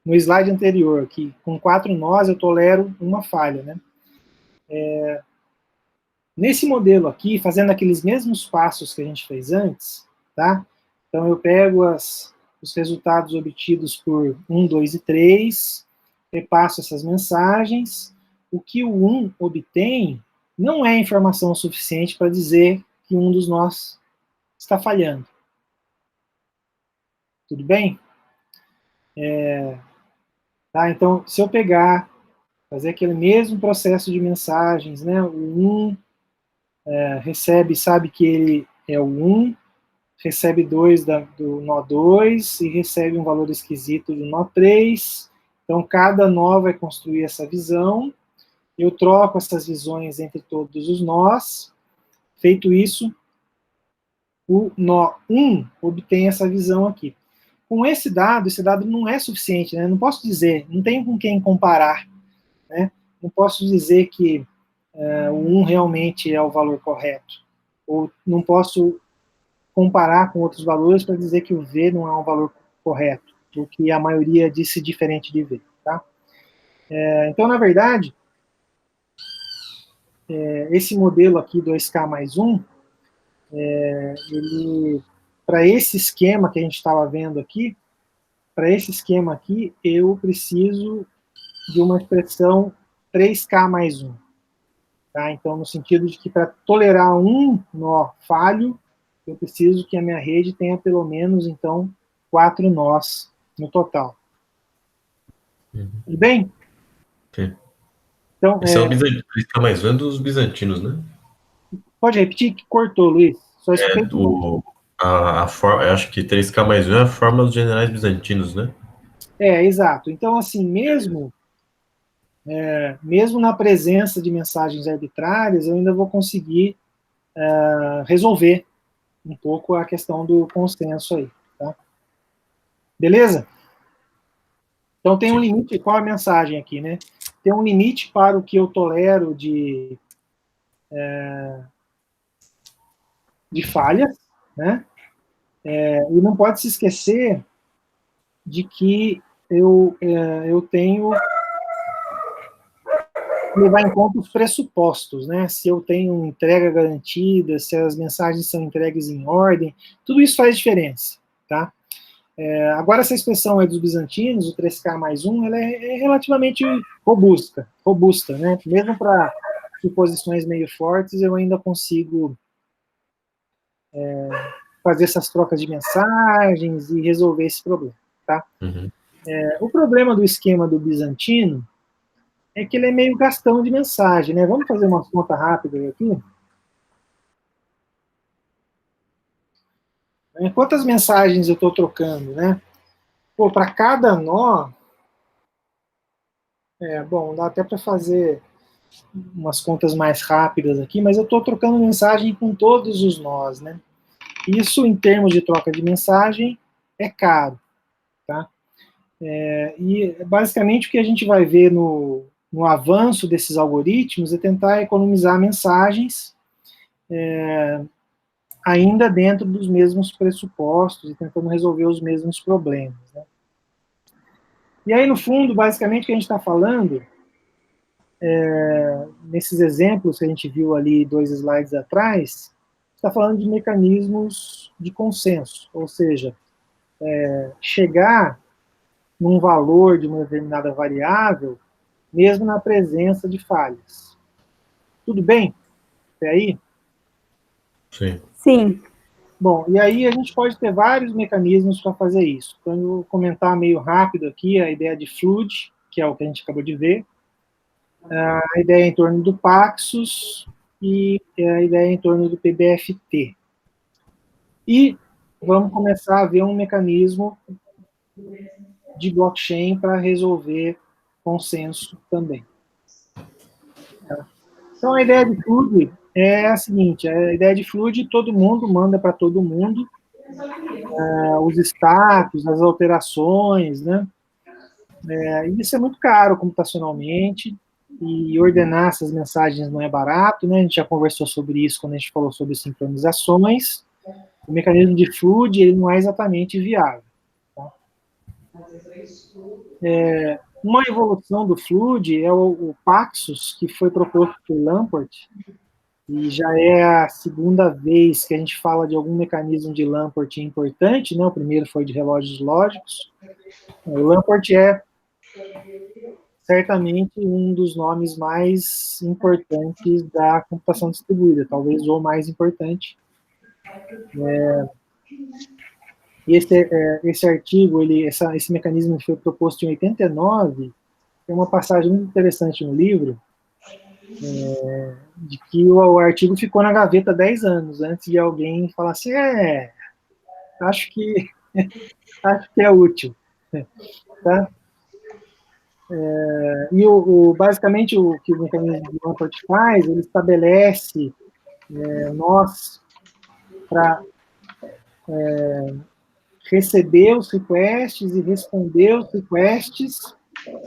no slide anterior, que com 4 nós eu tolero uma falha, né? Nesse modelo aqui, fazendo aqueles mesmos passos que a gente fez antes, tá? Então, eu pego os resultados obtidos por 1, 2 e 3, repasso essas mensagens. O que o 1 obtém não é informação suficiente para dizer que um dos nós está falhando. Tudo bem? Tá? Então, se eu pegar, fazer aquele mesmo processo de mensagens, né? O 1 recebe, sabe que ele é o 1, recebe 2 do nó 2 e recebe um valor esquisito do nó 3. Então, cada nó vai construir essa visão. Eu troco essas visões entre todos os nós. Feito isso, o nó 1 obtém essa visão aqui. Com esse dado não é suficiente, né? Não posso dizer, não tenho com quem comparar, né? Não posso dizer que o 1 realmente é o valor correto, ou não posso comparar com outros valores para dizer que o V não é um valor correto, o que a maioria disse diferente de V. Tá? Então, na verdade, esse modelo aqui, 2K mais 1, para esse esquema que a gente estava vendo aqui, para esse esquema aqui, eu preciso de uma expressão 3K mais 1. Tá? Então, no sentido de que para tolerar um nó falho, eu preciso que a minha rede tenha pelo menos, então, 4 nós no total. Tudo bem? Sim. Então, Esse é o bizantino, fica mais um dos bizantinos, né? pode repetir que cortou, Luiz? Só escutei Eu acho que 3K mais 1 é a fórmula dos generais bizantinos, né? Exato. Então, assim, mesmo na presença de mensagens arbitrárias, eu ainda vou conseguir resolver um pouco a questão do consenso aí, tá? Beleza? Então tem um limite, qual a mensagem aqui, né? Tem um limite para o que eu tolero de falhas, né? E não pode se esquecer de que eu tenho que levar em conta os pressupostos, né? Se eu tenho entrega garantida, se as mensagens são entregues em ordem, tudo isso faz diferença, tá? Agora, essa expressão é dos bizantinos, o 3K mais 1, ela é relativamente robusta, né? Mesmo para suposições meio fortes, eu ainda consigo fazer essas trocas de mensagens e resolver esse problema, tá? Uhum. O problema do esquema do bizantino é que ele é meio gastão de mensagem, né? Vamos fazer uma conta rápida aqui? Quantas mensagens eu estou trocando, né? Pô, para cada nó, bom, dá até para fazer umas contas mais rápidas aqui, mas eu estou trocando mensagem com todos os nós, né? Isso, em termos de troca de mensagem, é caro, tá? E, basicamente, o que a gente vai ver no avanço desses algoritmos é tentar economizar mensagens ainda dentro dos mesmos pressupostos e tentando resolver os mesmos problemas, né? E aí, no fundo, basicamente, o que a gente está falando, nesses exemplos que a gente viu ali 2 slides atrás, está falando de mecanismos de consenso, ou seja, chegar num valor de uma determinada variável, mesmo na presença de falhas. Tudo bem? Até aí? Sim. Sim. Bom, e aí a gente pode ter vários mecanismos para fazer isso. Então, eu vou comentar meio rápido aqui a ideia de Flood, que é o que a gente acabou de ver, a ideia em torno do Paxos e a ideia em torno do PBFT. E vamos começar a ver um mecanismo de blockchain para resolver consenso também. Então, a ideia de Flood é a seguinte, a ideia de Flood, todo mundo manda para todo mundo os status, as alterações, né? E isso é muito caro computacionalmente, e ordenar essas mensagens não é barato, né? A gente já conversou sobre isso quando a gente falou sobre sincronizações. O mecanismo de Flood, ele não é exatamente viável. Tá? Uma evolução do Flood é o Paxos, que foi proposto por Lamport, e já é a segunda vez que a gente fala de algum mecanismo de Lamport importante, né? O primeiro foi de relógios lógicos. O Lamport é certamente um dos nomes mais importantes da computação distribuída, talvez o mais importante. E esse artigo, esse mecanismo foi proposto em 89, tem uma passagem muito interessante no livro, de que o artigo ficou na gaveta 10 anos, antes de alguém falar assim, acho que é útil. Tá? E basicamente o que o mecanismo de Lamport faz, ele estabelece nós para receber os requests e responder os requests,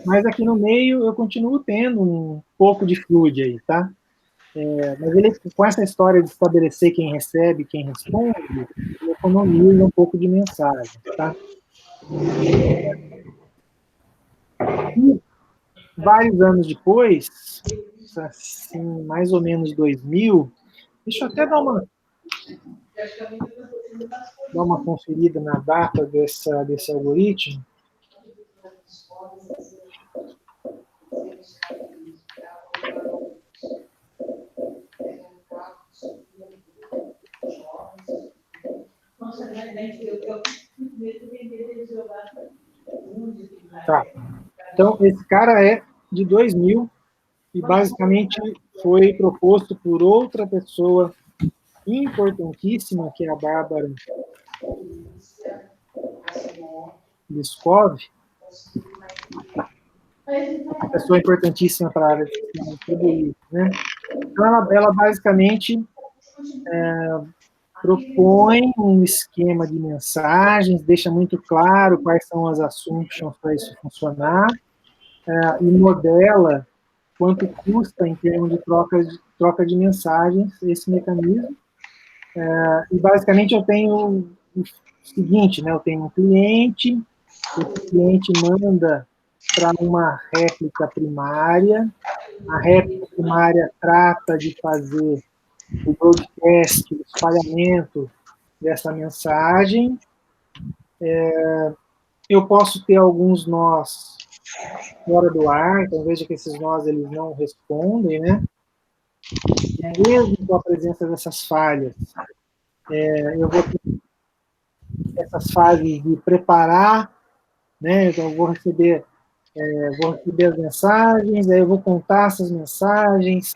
mas aqui no meio eu continuo tendo um pouco de Flood aí, tá? Mas ele, com essa história de estabelecer quem recebe e quem responde, ele economiza um pouco de mensagem, tá? E vários anos depois, assim, mais ou menos 2000, deixa eu até dar uma conferida na data desse algoritmo. Tá. Então, esse cara é de 2000 e basicamente foi proposto por outra pessoa importantíssima, que é a Bárbara Liskov, uma pessoa importantíssima para a área de distribuir, né? Então, ela basicamente propõe um esquema de mensagens, deixa muito claro quais são as assumptions para isso funcionar, e modela quanto custa em termos de troca de mensagens esse mecanismo. E basicamente eu tenho o seguinte, né? Eu tenho um cliente, esse cliente manda para uma réplica primária, a réplica primária trata de fazer o broadcast, o espalhamento dessa mensagem. Eu posso ter alguns nós fora do ar, então veja que esses nós eles não respondem, né? Mesmo com a presença dessas falhas, eu vou ter essas fases de preparar, né? Então eu vou receber as mensagens, aí eu vou contar essas mensagens,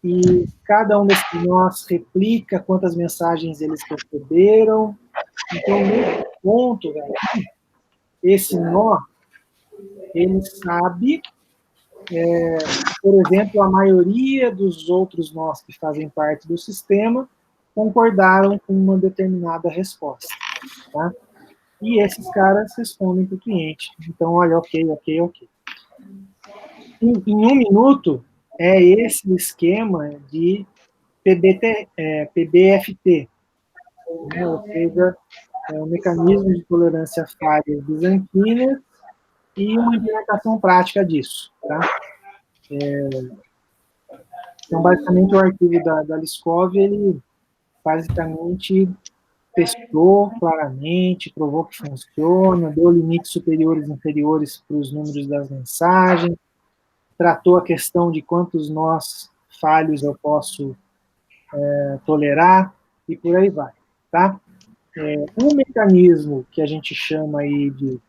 e cada um desses nós replica quantas mensagens eles receberam. Então, nesse ponto, esse nó, ele sabe, por exemplo, a maioria dos outros nós que fazem parte do sistema concordaram com uma determinada resposta, tá? E esses caras respondem para o cliente. Então, olha, ok. Em 1 minuto, é esse o esquema de PBFT, né? Ou seja, um mecanismo de tolerância a falhas bizantinas e uma implementação prática disso. Tá? Então, basicamente, o arquivo da Liskov, ele basicamente testou claramente, provou que funciona, deu limites superiores e inferiores para os números das mensagens, tratou a questão de quantos nós falhos eu posso tolerar, e por aí vai. Tá? Um mecanismo que a gente chama aí de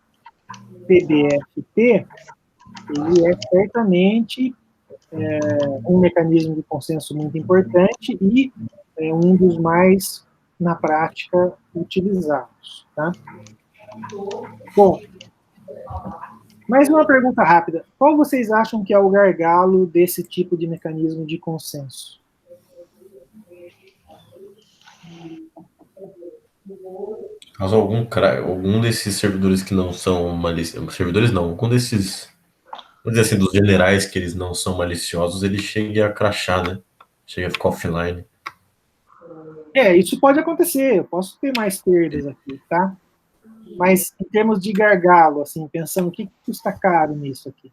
PBFT, ele é certamente um mecanismo de consenso muito importante e um dos mais, na prática, utilizados. Tá? Bom, mais uma pergunta rápida. Qual vocês acham que é o gargalo desse tipo de mecanismo de consenso? Caso algum desses servidores que não são maliciosos, servidores não, algum desses, vamos dizer assim, dos generais que eles não são maliciosos, ele chega a crashar, né? Chega a ficar offline. Isso pode acontecer, eu posso ter mais perdas aqui, tá? Mas em termos de gargalo, assim, pensando o que custa caro nisso aqui?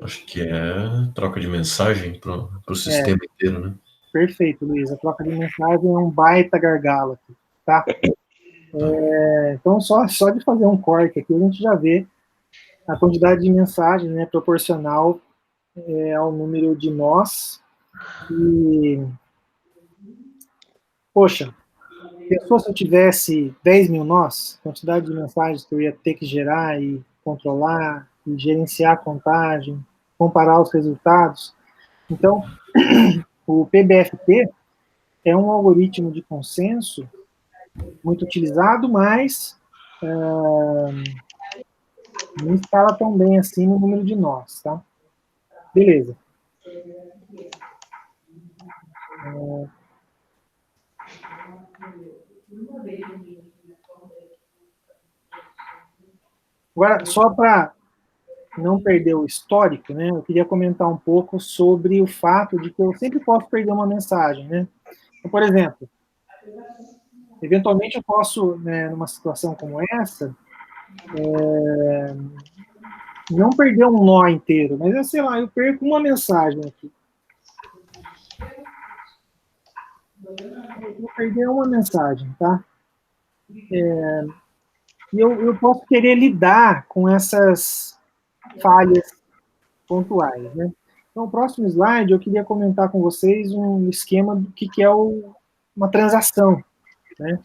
Acho que é troca de mensagem para o sistema inteiro, né? Perfeito, Luiz. A troca de mensagem é um baita gargalo aqui, tá? Então, só de fazer um corte aqui, a gente já vê a quantidade de mensagens, né, proporcional ao número de nós. E, poxa, pensou se eu tivesse 10 mil nós, a quantidade de mensagens que eu ia ter que gerar e controlar, e gerenciar a contagem, comparar os resultados. Então, o PBFT é um algoritmo de consenso muito utilizado, mas não escala tão bem assim no número de nós, tá? Beleza. Agora, só para não perder o histórico, né, eu queria comentar um pouco sobre o fato de que eu sempre posso perder uma mensagem, né? Então, por exemplo, eventualmente eu posso, né, numa situação como essa, não perder um nó inteiro, mas, sei lá, eu perco uma mensagem aqui. Eu vou perder uma mensagem, tá? E eu posso querer lidar com essas falhas pontuais, né? Então, o próximo slide, eu queria comentar com vocês um esquema do que é uma transação, né?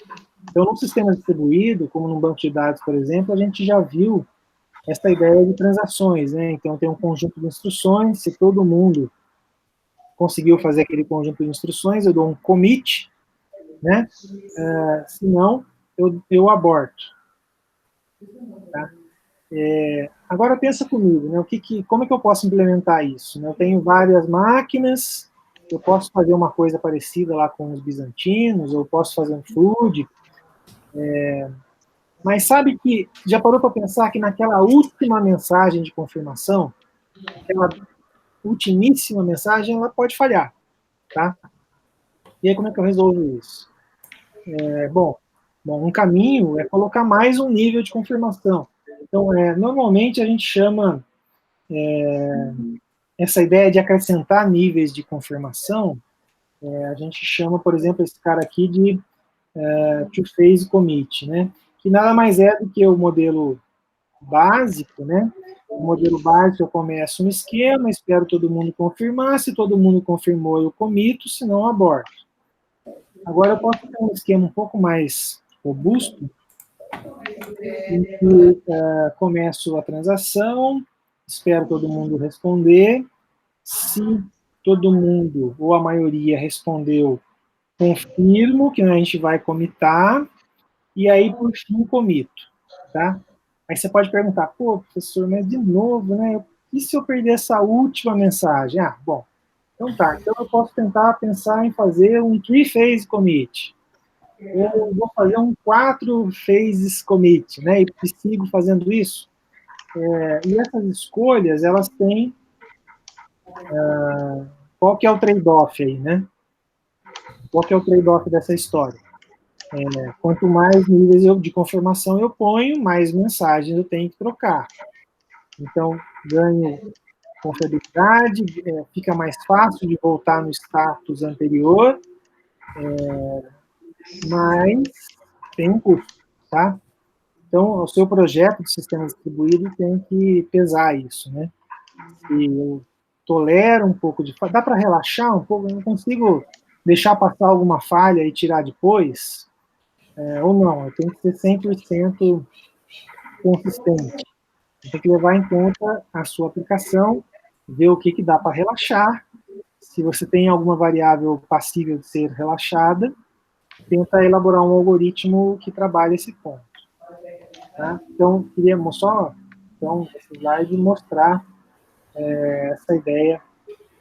Então, num sistema distribuído, como num banco de dados, por exemplo, a gente já viu essa ideia de transações, né? Então, tem um conjunto de instruções, se todo mundo conseguiu fazer aquele conjunto de instruções, eu dou um commit, né? Se não, eu aborto. Tá? Agora pensa comigo, né? Como é que eu posso implementar isso? Eu tenho várias máquinas, eu posso fazer uma coisa parecida lá com os bizantinos, ou posso fazer um flood, mas sabe que, já parou para pensar que naquela última mensagem de confirmação, aquela ultimíssima mensagem, ela pode falhar, tá? E aí como é que eu resolvo isso? Bom, um caminho é colocar mais um nível de confirmação. Então, normalmente a gente chama essa ideia de acrescentar níveis de confirmação, a gente chama, por exemplo, esse cara aqui de two-phase commit, né? Que nada mais é do que o modelo básico, né? O modelo básico, eu começo um esquema, espero todo mundo confirmar, se todo mundo confirmou, eu comito, se não, aborto. Agora, eu posso ter um esquema um pouco mais robusto, em que começo a transação, espero todo mundo responder, se todo mundo, ou a maioria, respondeu, confirmo que a gente vai comitar, e aí, por fim, comito, tá? Aí você pode perguntar, pô, professor, mas de novo, né? E se eu perder essa última mensagem? Ah, bom, então tá, então eu posso tentar pensar em fazer um three-phase commit. Eu vou fazer um 4-phases commit, né? E sigo fazendo isso. E essas escolhas, elas têm... qual que é o trade-off aí, né? Qual que é o trade-off dessa história? Quanto mais níveis de confirmação eu ponho, mais mensagens eu tenho que trocar. Então, ganho confiabilidade, fica mais fácil de voltar no status anterior, mas tem um custo, tá? Então, o seu projeto de sistema distribuído tem que pesar isso, né? Se eu tolero um pouco de... Dá para relaxar um pouco? Eu não consigo deixar passar alguma falha e tirar depois? Ou não? Eu tenho que ser 100% consistente. Tem que levar em conta a sua aplicação, ver o que dá para relaxar. Se você tem alguma variável passível de ser relaxada, tenta elaborar um algoritmo que trabalhe esse ponto. Tá? Então, queríamos só, esse slide, mostrar essa ideia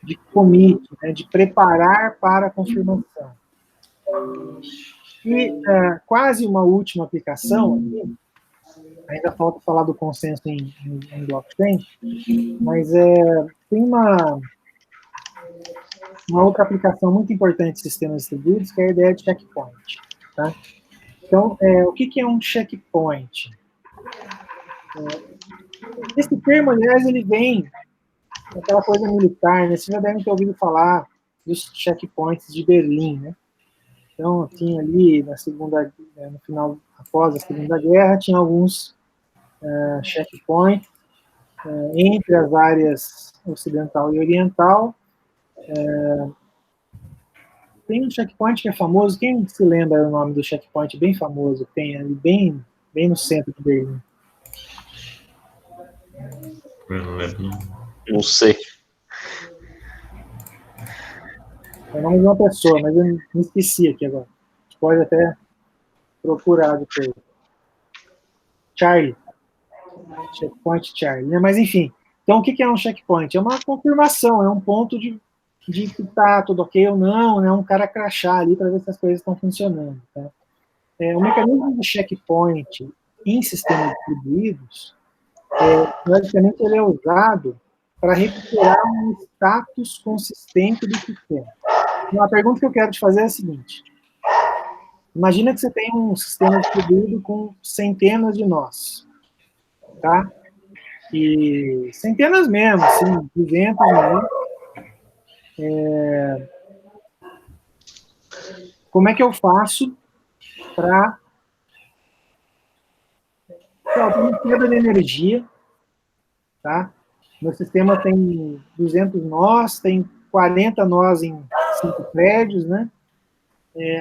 de commit, né, de preparar para a confirmação. E quase uma última aplicação, aqui, ainda falta falar do consenso em blockchain, mas tem uma outra aplicação muito importante de sistemas distribuídos, que é a ideia de checkpoint. Tá? Então, o que é um checkpoint? Esse termo, aliás, ele vem daquela coisa militar, né? Vocês já devem ter ouvido falar dos checkpoints de Berlim, né? Então, tinha ali, no final, após a Segunda Guerra, tinha alguns checkpoints entre as áreas ocidental e oriental. Tem um checkpoint que é famoso, quem se lembra o nome do checkpoint bem famoso, tem ali bem no centro de Berlim? Não sei. É o nome de uma pessoa, mas eu me esqueci aqui agora. Pode até procurar depois. Charlie. Checkpoint Charlie, né? Mas enfim. Então, o que é um checkpoint? É uma confirmação, é um ponto de que está tudo ok ou não, né? Um cara crachar ali para ver se as coisas estão funcionando. Tá? O mecanismo de checkpoint em sistemas distribuídos, basicamente, ele é usado para recuperar um status consistente do sistema. Então, a pergunta que eu quero te fazer é a seguinte. Imagina que você tem um sistema distribuído com centenas de nós. Tá? E centenas mesmo, assim, 200 milhões. Como é que eu faço para... Tem perda de energia, tá? Meu sistema tem 200 nós, tem 40 nós em 5 prédios, né?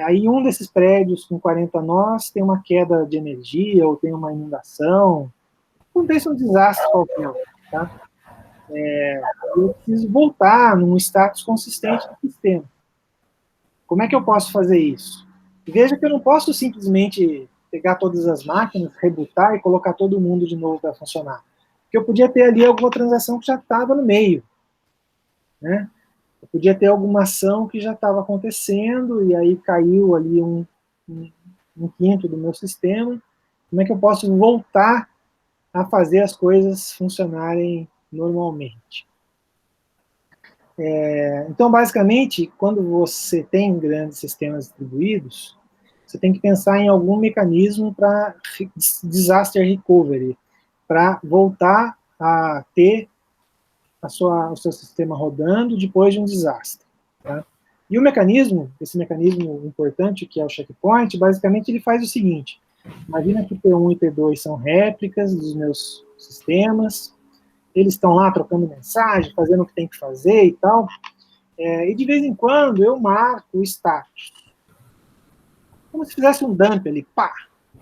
Aí um desses prédios com 40 nós tem uma queda de energia ou tem uma inundação. Acontece um desastre qualquer, tá? Eu preciso voltar num status consistente do sistema. Como é que eu posso fazer isso? Veja que eu não posso simplesmente pegar todas as máquinas, rebootar e colocar todo mundo de novo para funcionar. Porque eu podia ter ali alguma transação que já estava no meio. Né? Eu podia ter alguma ação que já estava acontecendo, e aí caiu ali um quinto do meu sistema. Como é que eu posso voltar a fazer as coisas funcionarem normalmente? Então, basicamente, quando você tem grandes sistemas distribuídos, você tem que pensar em algum mecanismo para disaster recovery, para voltar a ter o seu sistema rodando depois de um desastre. Tá? E o mecanismo, esse mecanismo importante, que é o checkpoint, basicamente ele faz o seguinte: imagina que P1 e P2 são réplicas dos meus sistemas, eles estão lá trocando mensagem, fazendo o que tem que fazer e tal, e de vez em quando eu marco o status. Como se fizesse um dump ali, pá,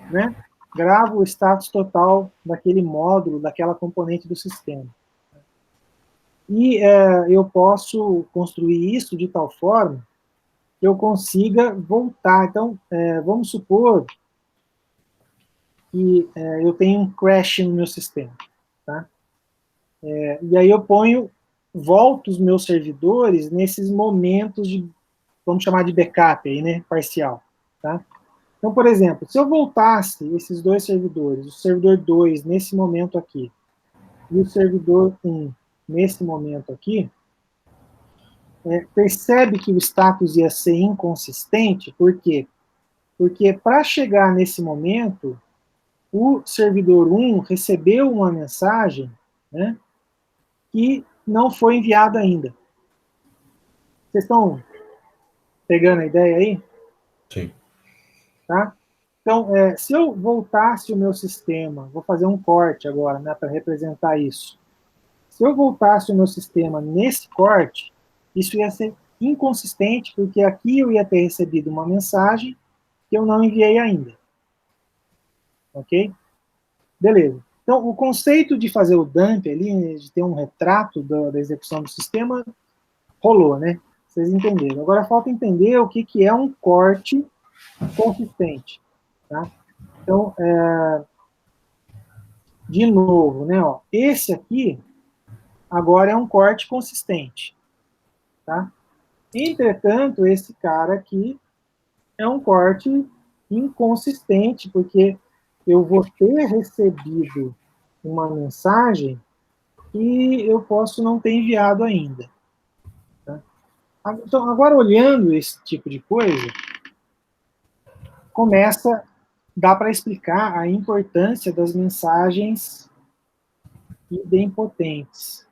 né? Gravo o status total daquele módulo, daquela componente do sistema. E eu posso construir isso de tal forma que eu consiga voltar. Então, vamos supor que eu tenho um crash no meu sistema. Tá? E aí eu volto os meus servidores nesses momentos de, vamos chamar de backup aí, né, parcial. Tá? Então, por exemplo, se eu voltasse esses dois servidores, o servidor 2 nesse momento aqui, e o servidor 1 nesse momento aqui, percebe que o status ia ser inconsistente, por quê? Porque para chegar nesse momento, o servidor 1 recebeu uma mensagem, né, que não foi enviada ainda. Vocês estão pegando a ideia aí? Sim. Tá? Então, se eu voltasse o meu sistema, vou fazer um corte agora, né, para representar isso. Se eu voltasse o meu sistema nesse corte, isso ia ser inconsistente, porque aqui eu ia ter recebido uma mensagem que eu não enviei ainda. Ok? Beleza. Então, o conceito de fazer o dump ali, de ter um retrato da execução do sistema, rolou, né? Vocês entenderam. Agora falta entender o que é um corte consistente. Tá? Então, de novo, né? Ó, esse aqui agora é um corte consistente. Tá? Entretanto, esse cara aqui é um corte inconsistente, porque eu vou ter recebido uma mensagem que eu posso não ter enviado ainda. Tá? Então, agora olhando esse tipo de coisa, dá para explicar a importância das mensagens idempotentes.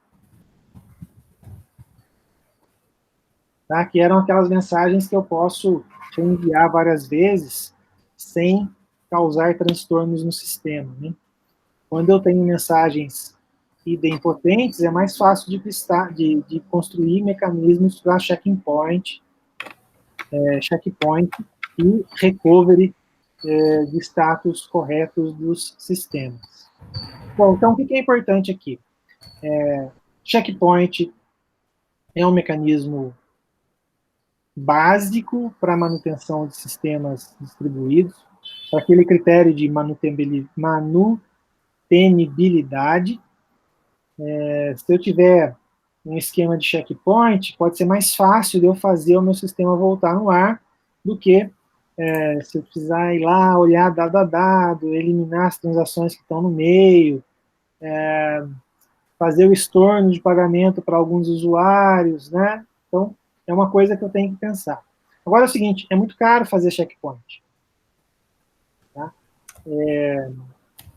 Tá? Que eram aquelas mensagens que eu posso enviar várias vezes sem causar transtornos no sistema. Né? Quando eu tenho mensagens idempotentes, é mais fácil de construir mecanismos para checkpoint e recovery de status corretos dos sistemas. Bom, então o que é importante aqui? Checkpoint é um mecanismo básico para manutenção de sistemas distribuídos, para aquele critério de manutenibilidade. Se eu tiver um esquema de checkpoint, pode ser mais fácil de eu fazer o meu sistema voltar no ar do que se eu precisar ir lá, olhar dado a dado, eliminar as transações que estão no meio, fazer o estorno de pagamento para alguns usuários, né? Então, é uma coisa que eu tenho que pensar. Agora é o seguinte, é muito caro fazer checkpoint. Tá?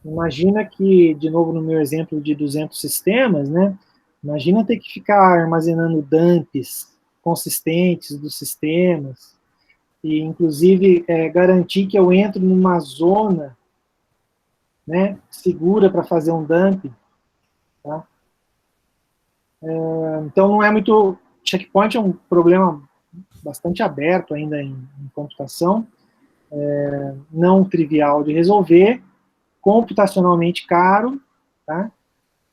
Imagina que, de novo no meu exemplo de 200 sistemas, né? Imagina ter que ficar armazenando dumps consistentes dos sistemas, e inclusive garantir que eu entro numa zona, né, segura para fazer um dump. Tá? Então não é muito... Checkpoint é um problema bastante aberto ainda em computação, não trivial de resolver, computacionalmente caro, tá?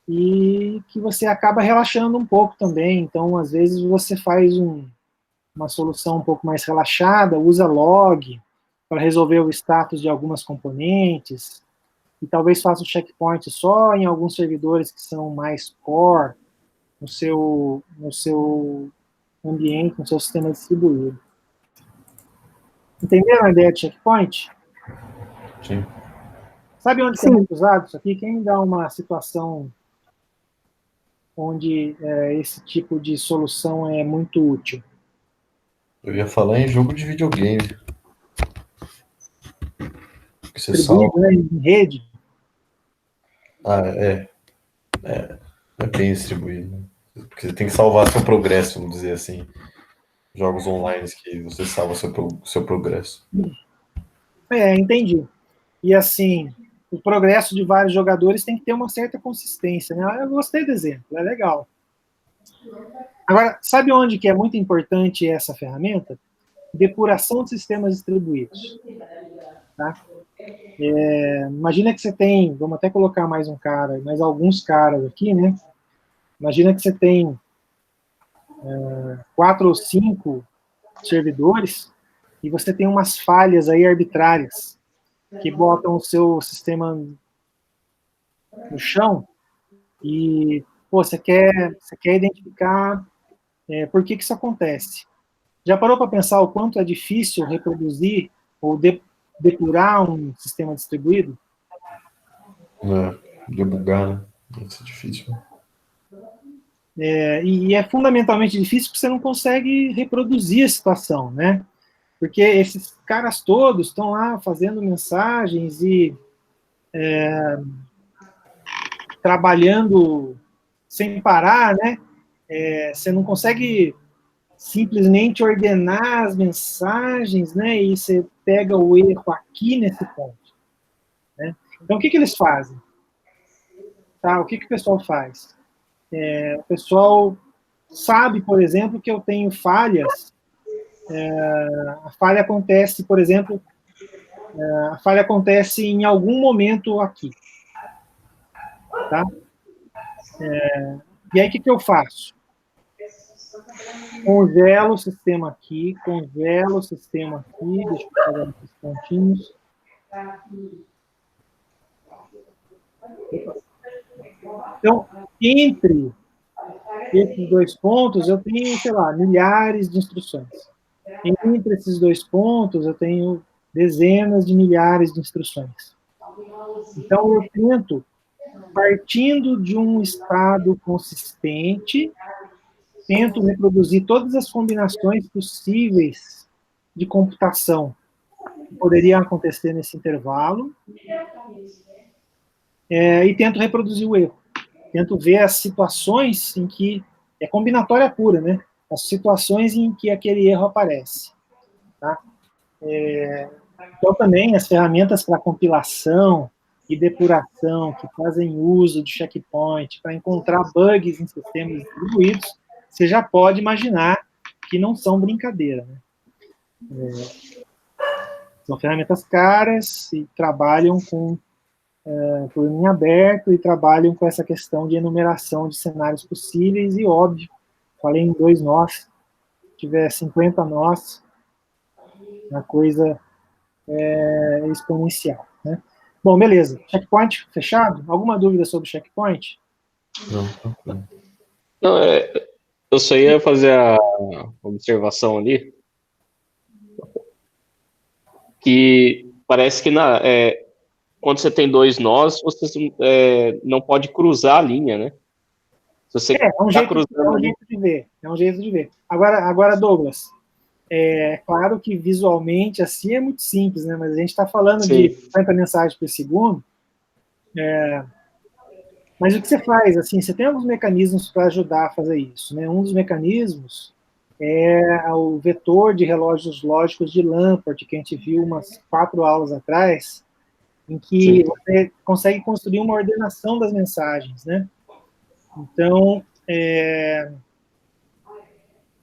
E que você acaba relaxando um pouco também. Então, às vezes, você faz uma solução um pouco mais relaxada, usa log para resolver o status de algumas componentes, e talvez faça o checkpoint só em alguns servidores que são mais core no seu ambiente, no seu sistema distribuído. Entenderam a ideia de checkpoint? Sim. Sabe onde que é muito usado isso aqui? Quem dá uma situação onde esse tipo de solução é muito útil? Eu ia falar em jogo de videogame. Que você Distribuído, salva. né, em rede? É bem distribuído, né? Porque você tem que salvar seu progresso, vamos dizer assim. Jogos online que você salva seu progresso. Entendi. E assim, o progresso de vários jogadores tem que ter uma certa consistência, né? Eu gostei do exemplo, é legal. Agora, sabe onde que é muito importante essa ferramenta? Depuração de sistemas distribuídos. Tá? Imagina que você tem, vamos até colocar mais alguns caras aqui, né? Imagina que você tem 4 ou 5 servidores e você tem umas falhas aí arbitrárias que botam o seu sistema no chão e você quer identificar por que isso acontece. Já parou para pensar o quanto é difícil reproduzir ou depurar um sistema distribuído? Debugar, né? Isso é difícil. E é fundamentalmente difícil porque você não consegue reproduzir a situação, né? Porque esses caras todos estão lá fazendo mensagens e trabalhando sem parar, né? Você não consegue simplesmente ordenar as mensagens, né? E você pega o erro aqui nesse ponto. Né? Então, o que eles fazem? Tá? O que o pessoal faz? O pessoal sabe, por exemplo, que eu tenho falhas. A falha acontece, por exemplo, em algum momento aqui. Tá? E aí, o que eu faço? Congelo o sistema aqui, deixa eu pegar esses pontinhos. Então, entre esses 2 pontos, eu tenho, sei lá, milhares de instruções. Entre esses 2 pontos, eu tenho dezenas de milhares de instruções. Então, eu tento, partindo de um estado consistente, tento reproduzir todas as combinações possíveis de computação que poderiam acontecer nesse intervalo, e tento reproduzir o erro. Tento ver as situações em que é combinatória pura, né? As situações em que aquele erro aparece. Tá? Então, também, as ferramentas para compilação e depuração que fazem uso de checkpoint para encontrar bugs em sistemas distribuídos, você já pode imaginar que não são brincadeira. Né? São ferramentas caras e trabalham com plugin aberto e trabalham com essa questão de enumeração de cenários possíveis e, óbvio, falei em 2 nós, se tiver 50 nós, a coisa é exponencial. Né? Bom, beleza. Checkpoint fechado? Alguma dúvida sobre checkpoint? Não, eu só ia fazer a observação ali que parece que quando você tem 2 nós, você não pode cruzar a linha, né? Se você é um jeito de ver. Agora, Douglas, claro que visualmente assim é muito simples, né? Mas a gente está falando de 50 mensagens por segundo. Mas o que você faz? Assim, você tem alguns mecanismos para ajudar a fazer isso. Né? Um dos mecanismos é o vetor de relógios lógicos de Lamport, que a gente viu umas 4 aulas atrás, em que você consegue construir uma ordenação das mensagens. Né? Então,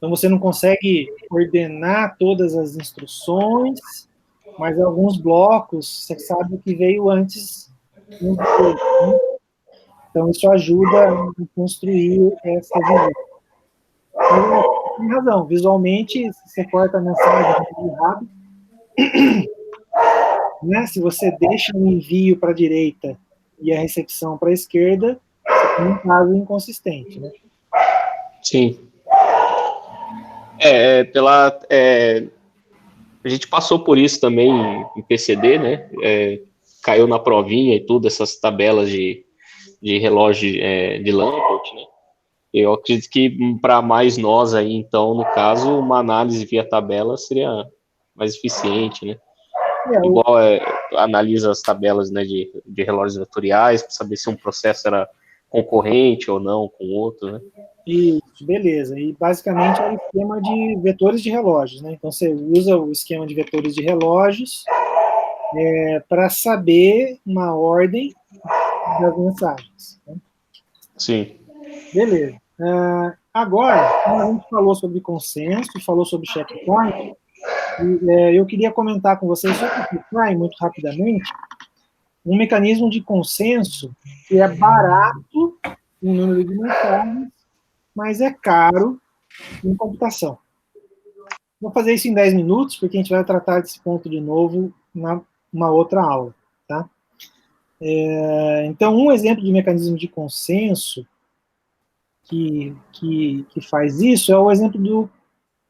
você não consegue ordenar todas as instruções, mas alguns blocos você sabe o que veio antes. Né? Então, isso ajuda a construir essa visão. Mas, tem razão, visualmente, se você corta a mensagem errado, né? Se você deixa o envio para a direita e a recepção para a esquerda, você tem um caso inconsistente. Né? Sim. A gente passou por isso também em PCD, né? Caiu na provinha e tudo, essas tabelas de relógio de Lamport, né? Eu acredito que para mais nós aí, então, no caso, uma análise via tabela seria mais eficiente, né? Igual analisa as tabelas, né, de relógios vetoriais para saber se um processo era concorrente ou não com outro, né? Isso, beleza. E basicamente é o esquema de vetores de relógios, né? Então você usa o esquema de vetores de relógios para saber uma ordem das mensagens. Né? Sim. Beleza. Agora, como a gente falou sobre consenso, falou sobre checkpoint, eu queria comentar com vocês, só para explicar muito rapidamente, um mecanismo de consenso que é barato em número de mensagens, mas é caro em computação. Vou fazer isso em 10 minutos, porque a gente vai tratar desse ponto de novo numa outra aula. Tá? Então, um exemplo de mecanismo de consenso que faz isso é o exemplo do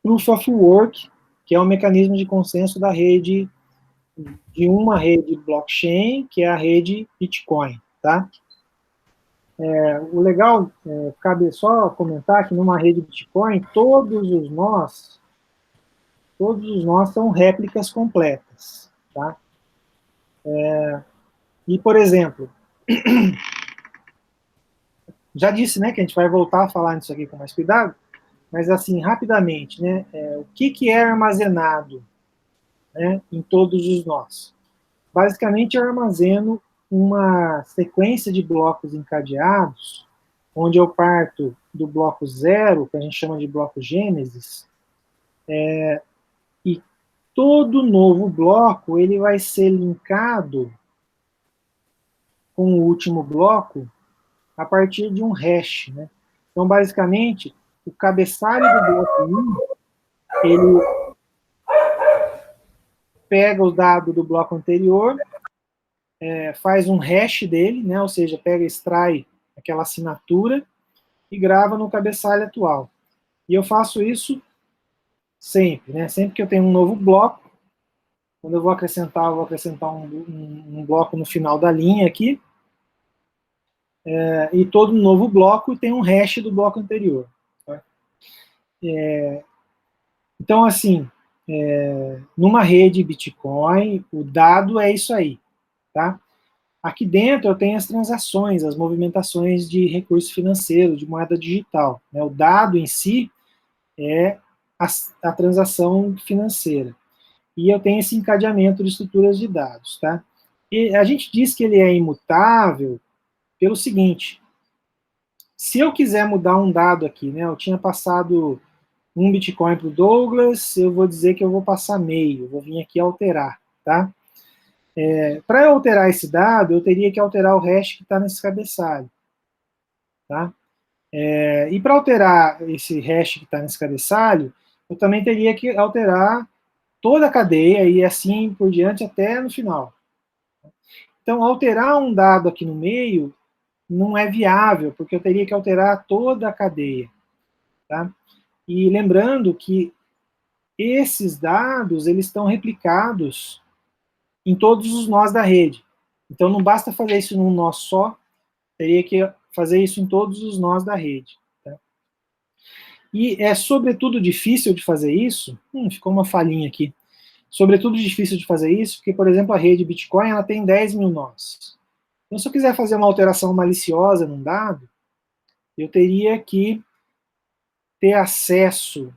Proof of Work, que é um mecanismo de consenso da rede, de uma rede blockchain, que é a rede Bitcoin. Tá? O legal, cabe só comentar que numa rede Bitcoin, todos os nós são réplicas completas, tá? E, por exemplo, já disse, né, que a gente vai voltar a falar nisso aqui com mais cuidado, mas assim, rapidamente, né, o que é armazenado, né, em todos os nós? Basicamente, eu armazeno uma sequência de blocos encadeados, onde eu parto do bloco 0, que a gente chama de bloco Gênesis, e todo novo bloco ele vai ser linkado com o último bloco a partir de um hash, né? Então, basicamente, o cabeçalho do bloco 1, ele pega o dado do bloco anterior, faz um hash dele, né? Ou seja, extrai aquela assinatura e grava no cabeçalho atual. E eu faço isso sempre, né? Sempre que eu tenho um novo bloco, quando eu vou acrescentar um bloco no final da linha aqui, e todo novo bloco tem um hash do bloco anterior. Tá? Então, assim, numa rede Bitcoin, o dado é isso aí. Tá? Aqui dentro eu tenho as transações, as movimentações de recurso financeiro, de moeda digital. Né? O dado em si é a transação financeira. E eu tenho esse encadeamento de estruturas de dados. Tá? E a gente diz que ele é imutável pelo seguinte: se eu quiser mudar um dado aqui, né, eu tinha passado um Bitcoin para o Douglas, eu vou dizer que eu vou passar meio, vou vir aqui alterar, tá? Para eu alterar esse dado, eu teria que alterar o hash que está nesse cabeçalho, tá? E para alterar esse hash que está nesse cabeçalho, eu também teria que alterar toda a cadeia e assim por diante até no final. Então, alterar um dado aqui no meio não é viável, porque eu teria que alterar toda a cadeia. Tá? E lembrando que esses dados eles estão replicados em todos os nós da rede. Então não basta fazer isso num nó só, teria que fazer isso em todos os nós da rede. Tá? E é sobretudo difícil de fazer isso, ficou uma falhinha aqui, sobretudo difícil de fazer isso, porque, por exemplo, a rede Bitcoin ela tem 10 mil nós. Então, se eu quiser fazer uma alteração maliciosa num dado, eu teria que ter acesso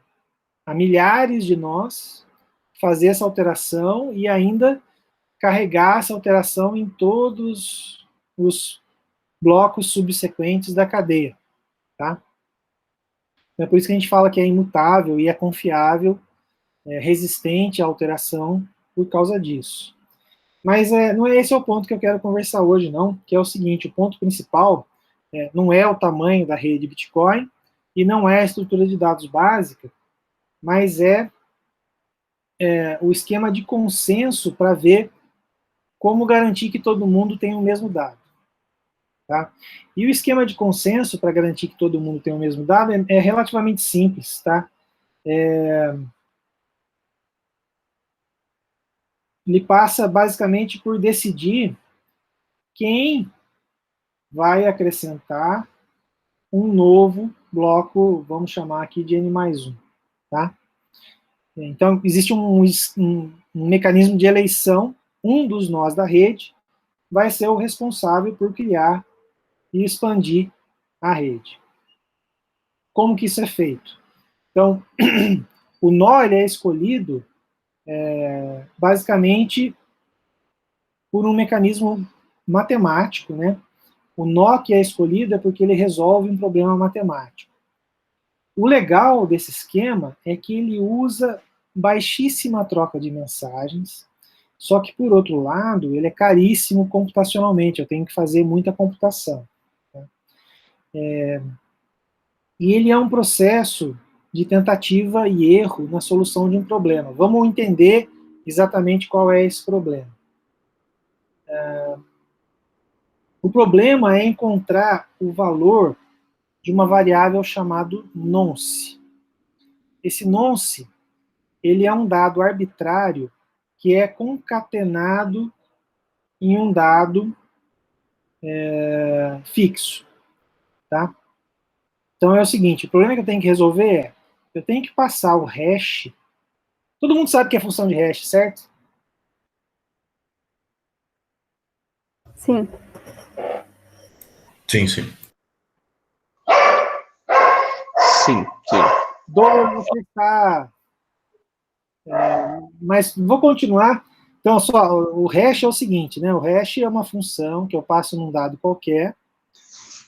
a milhares de nós, fazer essa alteração e ainda carregar essa alteração em todos os blocos subsequentes da cadeia. Tá? É por isso que a gente fala que é imutável e é confiável, resistente à alteração por causa disso. Mas não é esse o ponto que eu quero conversar hoje, não, que é o seguinte: o ponto principal não é o tamanho da rede Bitcoin e não é a estrutura de dados básica, mas o esquema de consenso para ver como garantir que todo mundo tem o mesmo dado. Tá? E o esquema de consenso para garantir que todo mundo tem o mesmo dado é relativamente simples. Tá? Ele passa basicamente por decidir quem vai acrescentar um novo bloco, vamos chamar aqui de N+1, tá? Então, existe um mecanismo de eleição, um dos nós da rede vai ser o responsável por criar e expandir a rede. Como que isso é feito? Então, o nó ele é escolhido basicamente por um mecanismo matemático, né? O nó que é escolhido é porque ele resolve um problema matemático. O legal desse esquema é que ele usa baixíssima troca de mensagens, só que, por outro lado, ele é caríssimo computacionalmente, eu tenho que fazer muita computação. Tá? E ele é um processo de tentativa e erro na solução de um problema. Vamos entender exatamente qual é esse problema. O problema é encontrar o valor de uma variável chamada nonce. Esse nonce, ele é um dado arbitrário que é concatenado em um dado fixo. Tá? Então é o seguinte, o problema que eu tenho que resolver é, eu tenho que passar o hash, todo mundo sabe que é função de hash, certo? Sim. Sim, sim. Sim, sim. Você está... mas vou continuar. Então, só, o hash é o seguinte, né? O hash é uma função que eu passo num dado qualquer,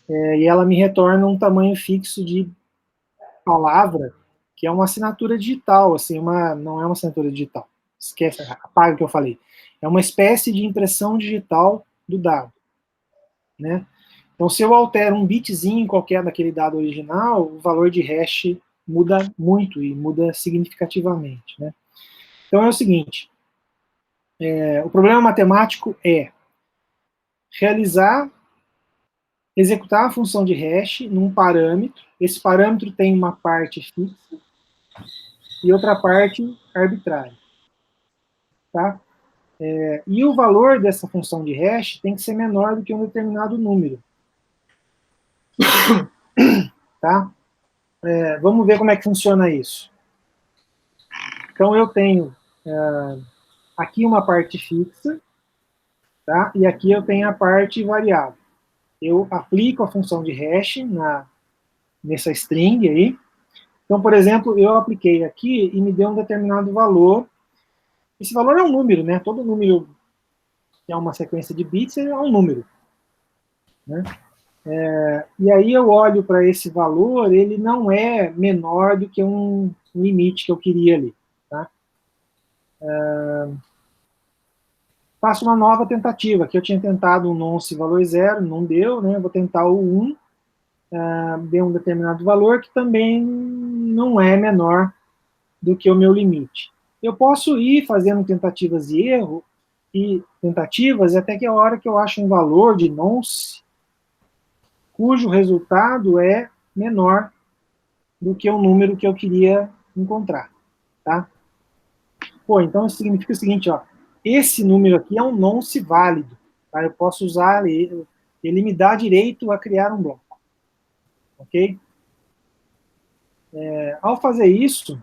e ela me retorna um tamanho fixo de palavra, que é uma assinatura digital, assim, não é uma assinatura digital. Esquece, apaga o que eu falei. É uma espécie de impressão digital do dado, né? Então, se eu altero um bitzinho qualquer daquele dado original, o valor de hash muda muito e muda significativamente, né? Então é o seguinte, o problema matemático é executar a função de hash num parâmetro, esse parâmetro tem uma parte fixa e outra parte arbitrária, tá? E o valor dessa função de hash tem que ser menor do que um determinado número, tá? Vamos ver como é que funciona isso. Então eu tenho aqui uma parte fixa, tá? E aqui eu tenho a parte variável. Eu aplico a função de hash nessa string aí. Então, por exemplo, eu apliquei aqui e me deu um determinado valor. Esse valor é um número, né? Todo número que é uma sequência de bits é um número, né? E aí eu olho para esse valor, ele não é menor do que um limite que eu queria ali, tá? Faço uma nova tentativa, que eu tinha tentado um nonce valor 0, não deu, né? Eu vou tentar o 1, deu um determinado valor que também não é menor do que o meu limite. Eu posso ir fazendo tentativas e erro, e tentativas até que a hora que eu acho um valor de nonce, cujo resultado é menor do que o número que eu queria encontrar, tá? Pô, então isso significa o seguinte, ó, esse número aqui é um nonce válido, tá? Eu posso usar ele me dá direito a criar um bloco, ok? Ao fazer isso,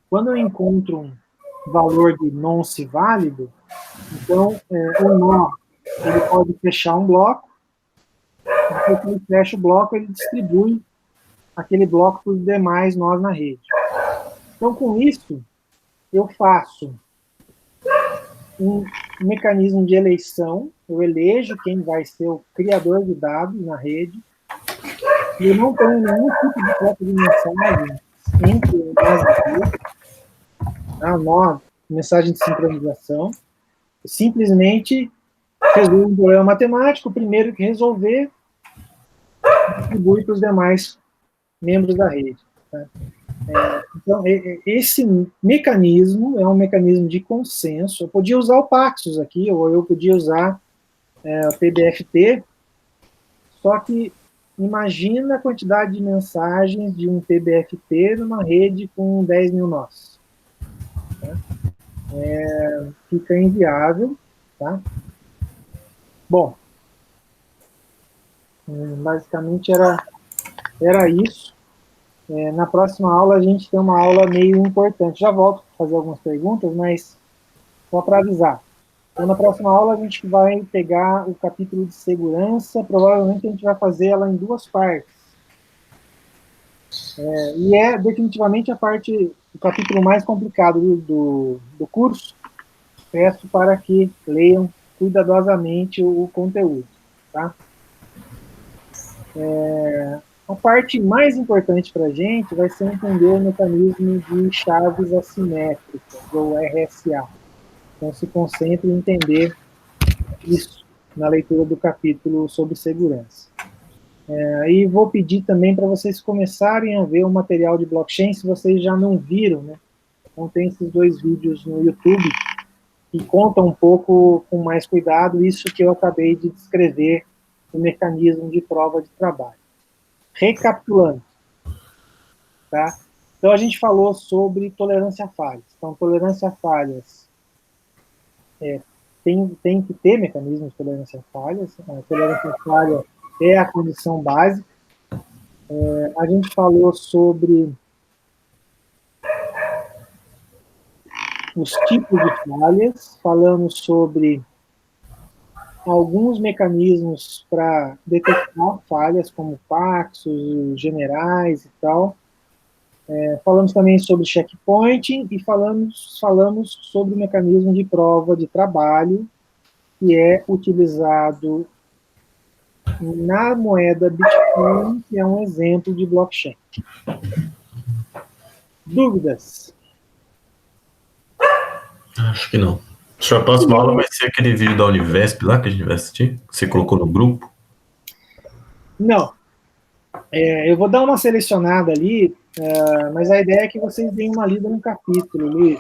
quando eu encontro um valor de nonce válido, então o nó ele pode fechar um bloco, depois que ele fecha o bloco, ele distribui aquele bloco para os demais nós na rede. Então, com isso, eu faço um mecanismo de eleição, eu elejo quem vai ser o criador de dados na rede, e eu não tenho nenhum tipo de troca de mensagem entre nós aqui, mensagem de sincronização, eu simplesmente resolvo um problema matemático, o primeiro que resolver, distribui para os demais membros da rede. Tá? Então, esse mecanismo é um mecanismo de consenso. Eu podia usar o Paxos aqui, ou eu podia usar o PBFT, só que imagina a quantidade de mensagens de um PBFT numa rede com 10 mil nós. Tá? Fica inviável. Tá? Bom, basicamente era isso. Na próxima aula a gente tem uma aula meio importante. Já volto para fazer algumas perguntas, mas só para avisar. Então, na próxima aula a gente vai pegar o capítulo de segurança. Provavelmente a gente vai fazer ela em 2 partes. E é definitivamente o capítulo mais complicado do curso. Peço para que leiam cuidadosamente o conteúdo. Tá? A parte mais importante para a gente vai ser entender o mecanismo de chaves assimétricas, ou RSA. Então, se concentre em entender isso na leitura do capítulo sobre segurança. E vou pedir também para vocês começarem a ver o material de blockchain, se vocês já não viram, né? Então, tem esses 2 vídeos no YouTube que contam um pouco com mais cuidado isso que eu acabei de descrever, o mecanismo de prova de trabalho. Recapitulando, tá? Então a gente falou sobre tolerância a falhas. Então, tolerância a falhas tem que ter mecanismos de tolerância a falhas. A tolerância a falha é a condição básica. A gente falou sobre os tipos de falhas, falamos sobre alguns mecanismos para detectar falhas, como Paxos, generais e tal. Falamos também sobre checkpointing e falamos sobre o mecanismo de prova de trabalho, que é utilizado na moeda Bitcoin, que é um exemplo de blockchain. Dúvidas? Acho que não. Acho que a próxima aula vai ser aquele vídeo da Univesp lá que a gente vai assistir, que você colocou no grupo. Não. Eu vou dar uma selecionada ali, mas a ideia é que vocês deem uma lida no capítulo, Luiz.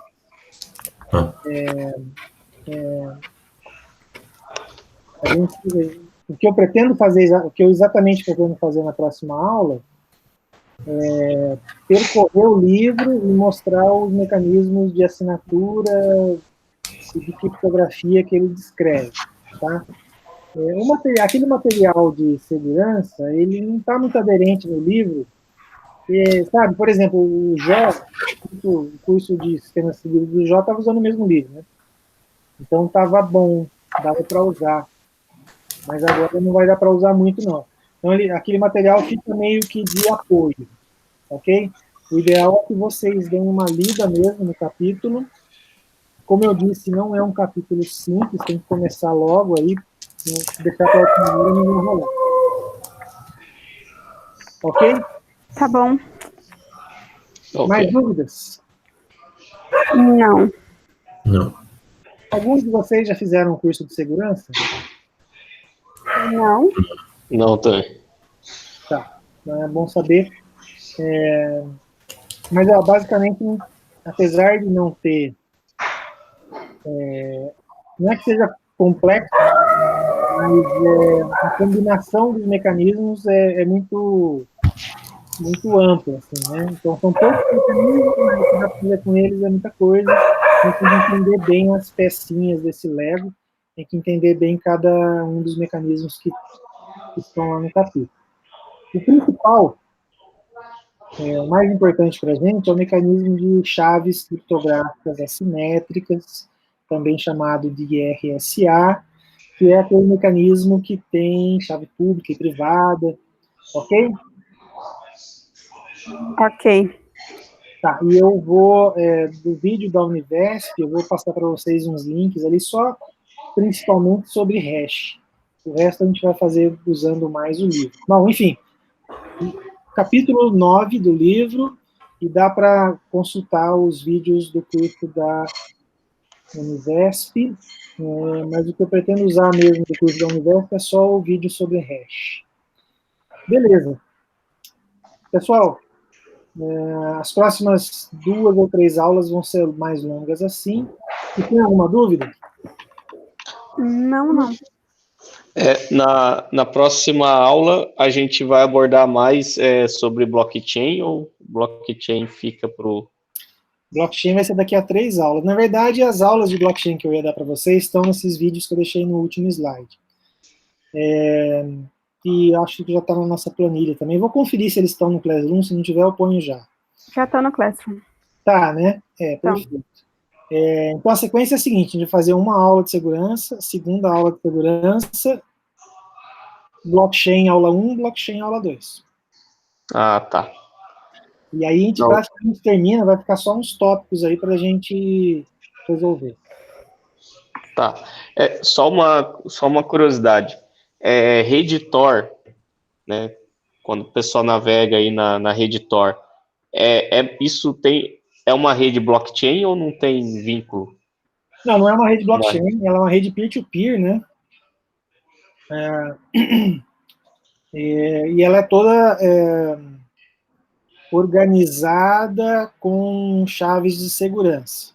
O que eu pretendo fazer, o que eu exatamente pretendo fazer na próxima aula é percorrer o livro e mostrar os mecanismos de assinatura e de criptografia que ele descreve, tá? Aquele material de segurança, ele não está muito aderente no livro, sabe, por exemplo, o o curso de sistemas seguros do Jó estava usando o mesmo livro, né? Então estava bom, dava para usar, mas agora não vai dar para usar muito, não. Então aquele material fica meio que de apoio, ok? O ideal é que vocês deem uma lida mesmo no capítulo. Como eu disse, não é um capítulo simples, tem que começar logo aí, deixar para a última hora não enrolar. Ok? Tá bom. Ok. Mais dúvidas? Não. Não. Alguns de vocês já fizeram um curso de segurança? Não. Não, também. Tá, então é bom saber. Mas, basicamente, apesar de não ter... não é que seja complexo, mas a combinação dos mecanismos é muito ampla, assim, né? Então, são poucos mecanismos, mas o que dá para fazer com eles é muita coisa. Tem que entender bem as pecinhas desse Lego, tem que entender bem cada um dos mecanismos que estão lá no capítulo. O principal, o mais importante para a gente, é o mecanismo de chaves criptográficas assimétricas, também chamado de RSA, que é aquele mecanismo que tem chave pública e privada, ok? Ok. Tá, e eu vou, do vídeo da Univesp, eu vou passar para vocês uns links ali, só principalmente sobre hash. O resto a gente vai fazer usando mais o livro. Bom, enfim, capítulo 9 do livro, e dá para consultar os vídeos do curso da Univesp, mas o que eu pretendo usar mesmo do curso da Univesp é só o vídeo sobre hash. Beleza. Pessoal, as próximas 2 ou 3 aulas vão ser mais longas assim. E tem alguma dúvida? Não. Na próxima aula, a gente vai abordar mais sobre blockchain, ou blockchain fica para o... Blockchain vai ser daqui a 3 aulas. Na verdade, as aulas de blockchain que eu ia dar para vocês estão nesses vídeos que eu deixei no último slide. E acho que já está na nossa planilha também. Vou conferir se eles estão no Classroom, se não tiver, eu ponho já. Já tô no Classroom. Tá, né? Perfeito. Então, a sequência é a seguinte, a gente vai fazer uma aula de segurança, segunda aula de segurança, blockchain aula 1, blockchain aula 2. Ah, tá. E aí a gente praticamente termina, vai ficar só uns tópicos aí para a gente resolver. Tá. Só uma curiosidade. Rede Tor, né? Quando o pessoal navega aí na rede Tor, isso é uma rede blockchain ou não tem vínculo? Não é uma rede blockchain, ela é uma rede peer-to-peer, né? E ela é toda organizada com chaves de segurança.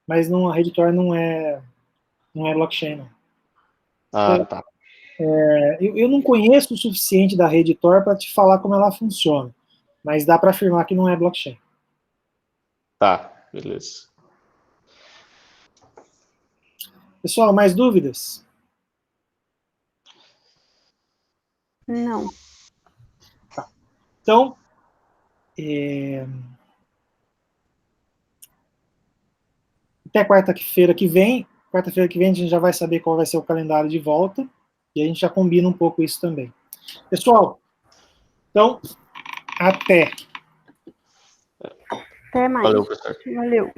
Mas a rede Tor não é blockchain, não. Ah, tá. Eu não conheço o suficiente da rede Tor para te falar como ela funciona, mas dá para afirmar que não é blockchain. Tá, beleza. Pessoal, mais dúvidas? Não. Tá. Então, até quarta-feira que vem. Quarta-feira que vem a gente já vai saber qual vai ser o calendário de volta. E a gente já combina um pouco isso também. Pessoal, então, até. Até mais. Valeu, professor. Valeu.